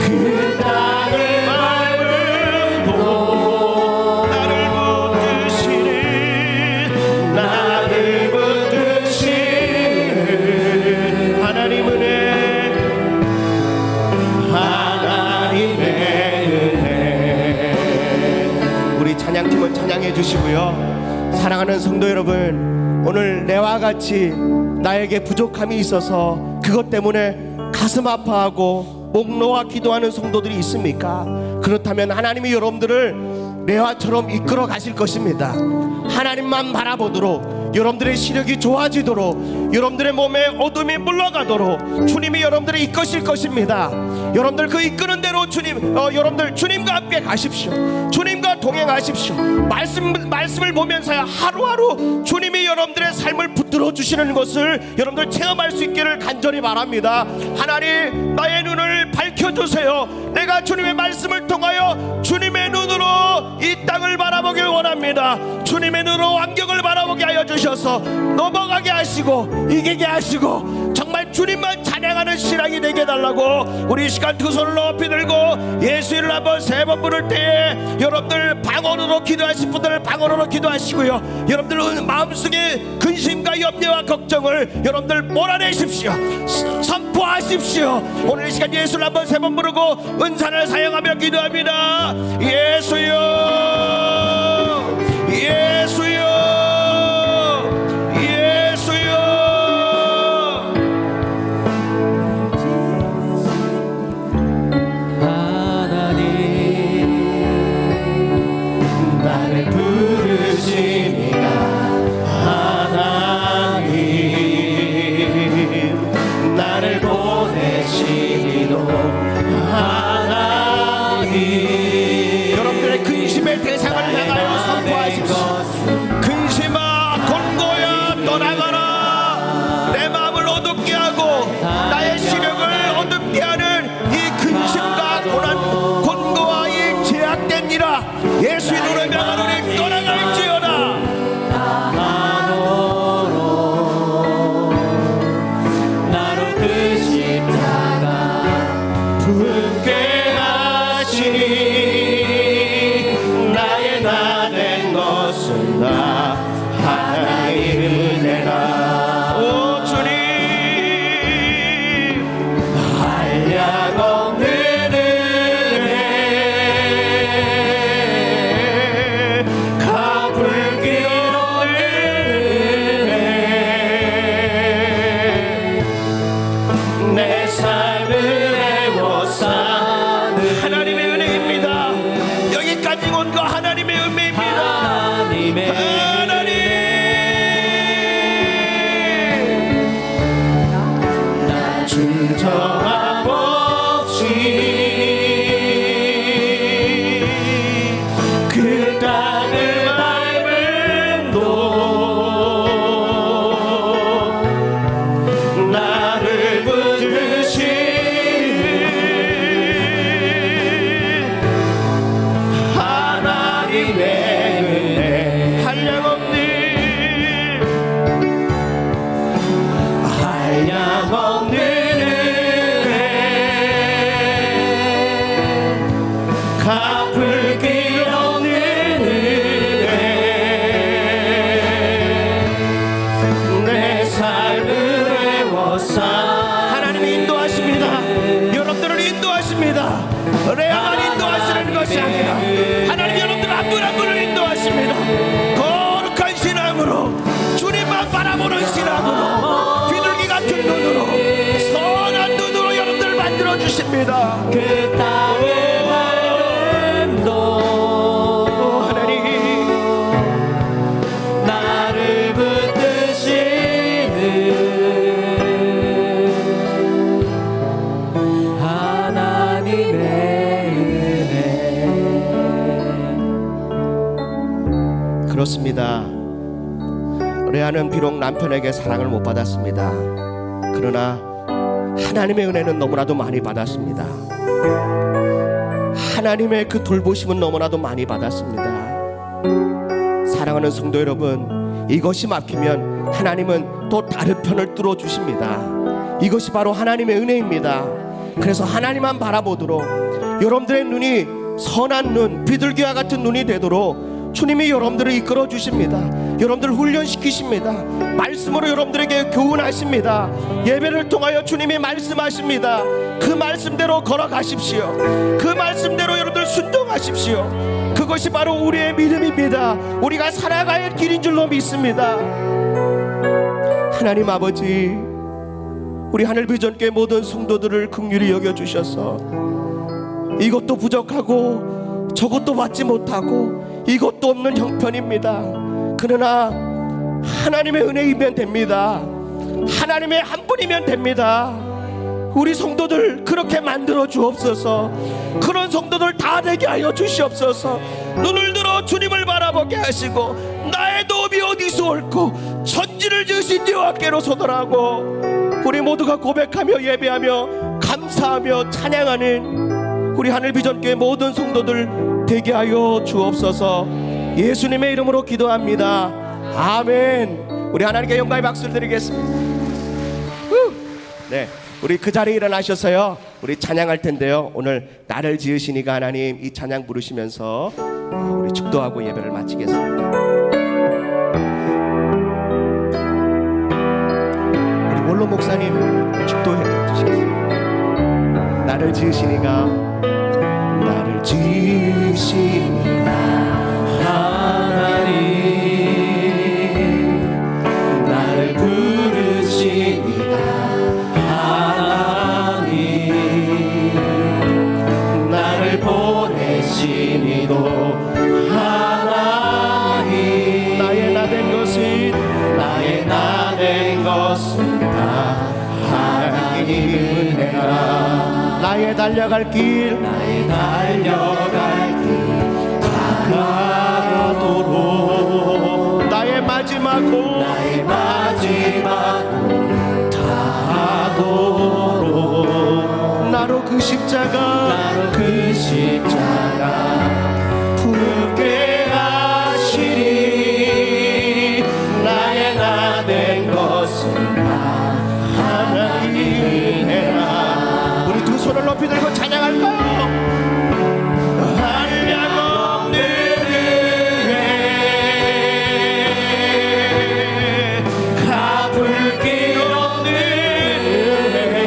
그 땅을 밟음도 나를 붙드시는, 나를 붙드시는 하나님 은혜, 하나님의 은혜. 우리 찬양팀을 찬양해 주시고요. 사랑하는 성도 여러분, 오늘 내와 같이 나에게 부족함이 있어서 그것 때문에 가슴 아파하고 목 놓아 기도하는 성도들이 있습니까? 그렇다면 하나님이 여러분들을 레아처럼 이끌어 가실 것입니다. 하나님만 바라보도록, 여러분들의 시력이 좋아지도록, 여러분들의 몸에 어둠이 물러가도록 주님이 여러분들을 이끄실 것입니다. 여러분들 그 이끄는 대로 여러분들 주님과 함께 가십시오. 주님과 동행하십시오. 말씀을 보면서야 하루하루 주님이 여러분들의 삶을 붙들어 주시는 것을 여러분들 체험할 수 있기를 간절히 바랍니다. 하나님, 나의 눈을 밝혀주세요. 내가 주님의 말씀을 통하여 주님의 눈으로 이 땅을 바라보길 원합니다. 주님의 눈으로 환경을 바라보게 하여 주셔서 넘어가게 하시고 이기게 하시고 정말 주님만 찬양하는 신앙이 되게 해달라고, 우리 이 시간 두 손을 높이 들고 예수 이름을 한번 세 번 부를 때에 여러분들 방언으로 기도하실 분들 방언으로 기도하시고요. 여러분들 마음속에 근심과 염려와 걱정을 여러분들 몰아내십시오. 선포하십시오. 오늘 이 시간 예수를 한번 세 번 부르고 은사를 사용하며 기도합니다. 예수여, 예수여, 예수여. 하나님, 나를 부르시니가 하나님, 나를 보내시니도 하나님. 여러분들의 근심의 대상을 향하여 선포하십시오. 근심아 곤고야 떠나가라. 내 마음을 어둡게 하고 나의 시력을 어둡게 하는 이 근심과 곤고와 이 제약된 일아, 예수의 이름으로 명하노니 떠나갈지어다. 나로 그 십자가 붙게 하시니, 나의 나 된 것은 다 하나님 은혜라. 오 주님, 한량 없는 은혜, 갚을 길 없는 은혜, 내 삶을 애워싸는 하나님의 은혜입니다. 여기까지 온 거 하나님의 은혜입니다. 하나님의 인도하십니다. 은혜야만 인도하시는 것이 아니라 하나님 여러분들 한 분 한 분을 인도하십니다. 거룩한 신앙으로 주님만 바라보는 신앙으로 비둘기 같은 눈으로 선한 눈으로 여러분들 만들어 주십니다. 그 땅의 마음도 하나님 나를 붙드시는 하나님의 은혜. 그렇습니다. 레아는 비록 남편에게 사랑을 못 받았습니다. 그러나 하나님의 은혜는 너무나도 많이 받았습니다. 하나님의 그 돌보심은 너무나도 많이 받았습니다. 사랑하는 성도 여러분, 이것이 막히면 하나님은 또 다른 편을 뚫어 주십니다. 이것이 바로 하나님의 은혜입니다. 그래서 하나님만 바라보도록 여러분들의 눈이 선한 눈, 비둘기와 같은 눈이 되도록 주님이 여러분들을 이끌어 주십니다. 여러분들을 훈련시키십니다. 말씀으로 여러분들에게 교훈하십니다. 예배를 통하여 주님이 말씀하십니다. 그 말씀대로 걸어가십시오. 그 말씀대로 여러분들 순종하십시오. 그것이 바로 우리의 믿음입니다. 우리가 살아갈 길인 줄로 믿습니다. 하나님 아버지, 우리 하늘비전교회 모든 성도들을 긍휼히 여겨주셔서 이것도 부족하고 저것도 받지 못하고 이것도 없는 형편입니다. 그러나 하나님의 은혜이면 됩니다. 하나님의 한 분이면 됩니다. 우리 성도들 그렇게 만들어 주옵소서. 그런 성도들 다 되게 하여 주시옵소서. 눈을 들어 주님을 바라보게 하시고 나의 도움이 어디서 올꼬 천지를 지으신 여호와께로 소돌하고 우리 모두가 고백하며 예배하며 감사하며 찬양하는 우리 하늘비전교회 모든 성도들 되게 하여 주옵소서. 예수님의 이름으로 기도합니다. 아멘. 우리 하나님께 영광의 박수를 드리겠습니다. 네, 우리 그 자리에 일어나셔서요 우리 찬양할 텐데요. 오늘 나를 지으신 이가 하나님, 이 찬양 부르시면서 우리 축도하고 예배를 마치겠습니다. 우리 원로 목사님 축도해 주시겠습니다. 나를 지으신 이가, 나를 지으신 이가 하나님 나를 부르시니가 하나님 나를 보내시니도 하나님 나의 나 된 것은 나의 나 된 것은 다 하나님의 은혜라. 나의 달려갈 길, 나의 달려갈 길 다하도록 나의 마지막 곳, 나의 마지막 골 다하도록 나로 그 십자가 나로 그 십자가 품게 하시리. 나의 나 된 것은 다 하나님의 은혜라. 우리 두 손을 높이 들고 찬양할까요? 한량 없는 은혜, 갚을 길 없는 은혜.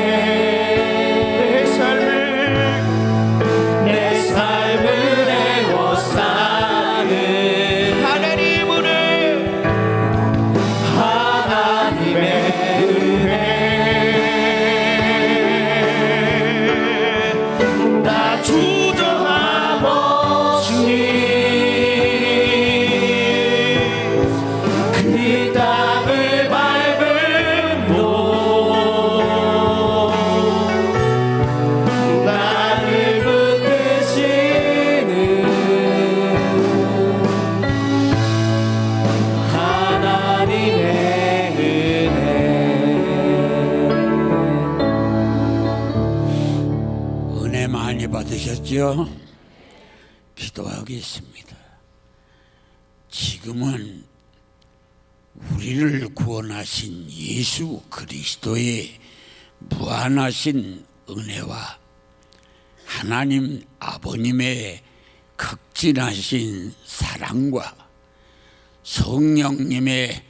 내 삶을 애워 사는 하나님 은혜, 하나님의 은혜. 나 주저함 없이 그 땅을 밟음도 나를 붙드시는 하나님의 은혜. 은혜 많이 받으셨죠? 기도하겠습니다. 지금은 우리를 구원하신 예수 그리스도의 무한하신 은혜와 하나님 아버님의 극진하신 사랑과 성령님의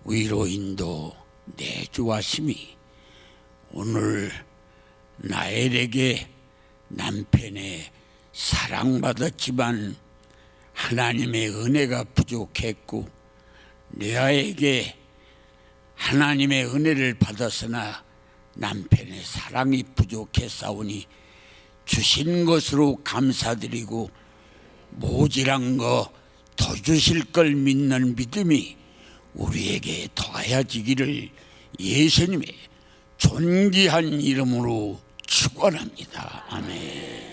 위로인도 내주하심이 오늘 나엘에게 남편의 사랑받았지만 하나님의 은혜가 부족했고 내 아에게 하나님의 은혜를 받았으나 남편의 사랑이 부족했사오니 주신 것으로 감사드리고 모질한 거 더 주실 걸 믿는 믿음이 우리에게 더하여지기를 예수님의 존귀한 이름으로 축원합니다. 아멘.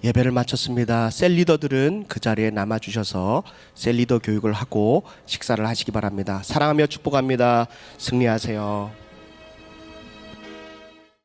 예배를 마쳤습니다. 셀리더들은 그 자리에 남아 주셔서 셀리더 교육을 하고 식사를 하시기 바랍니다. 사랑하며 축복합니다. 승리하세요.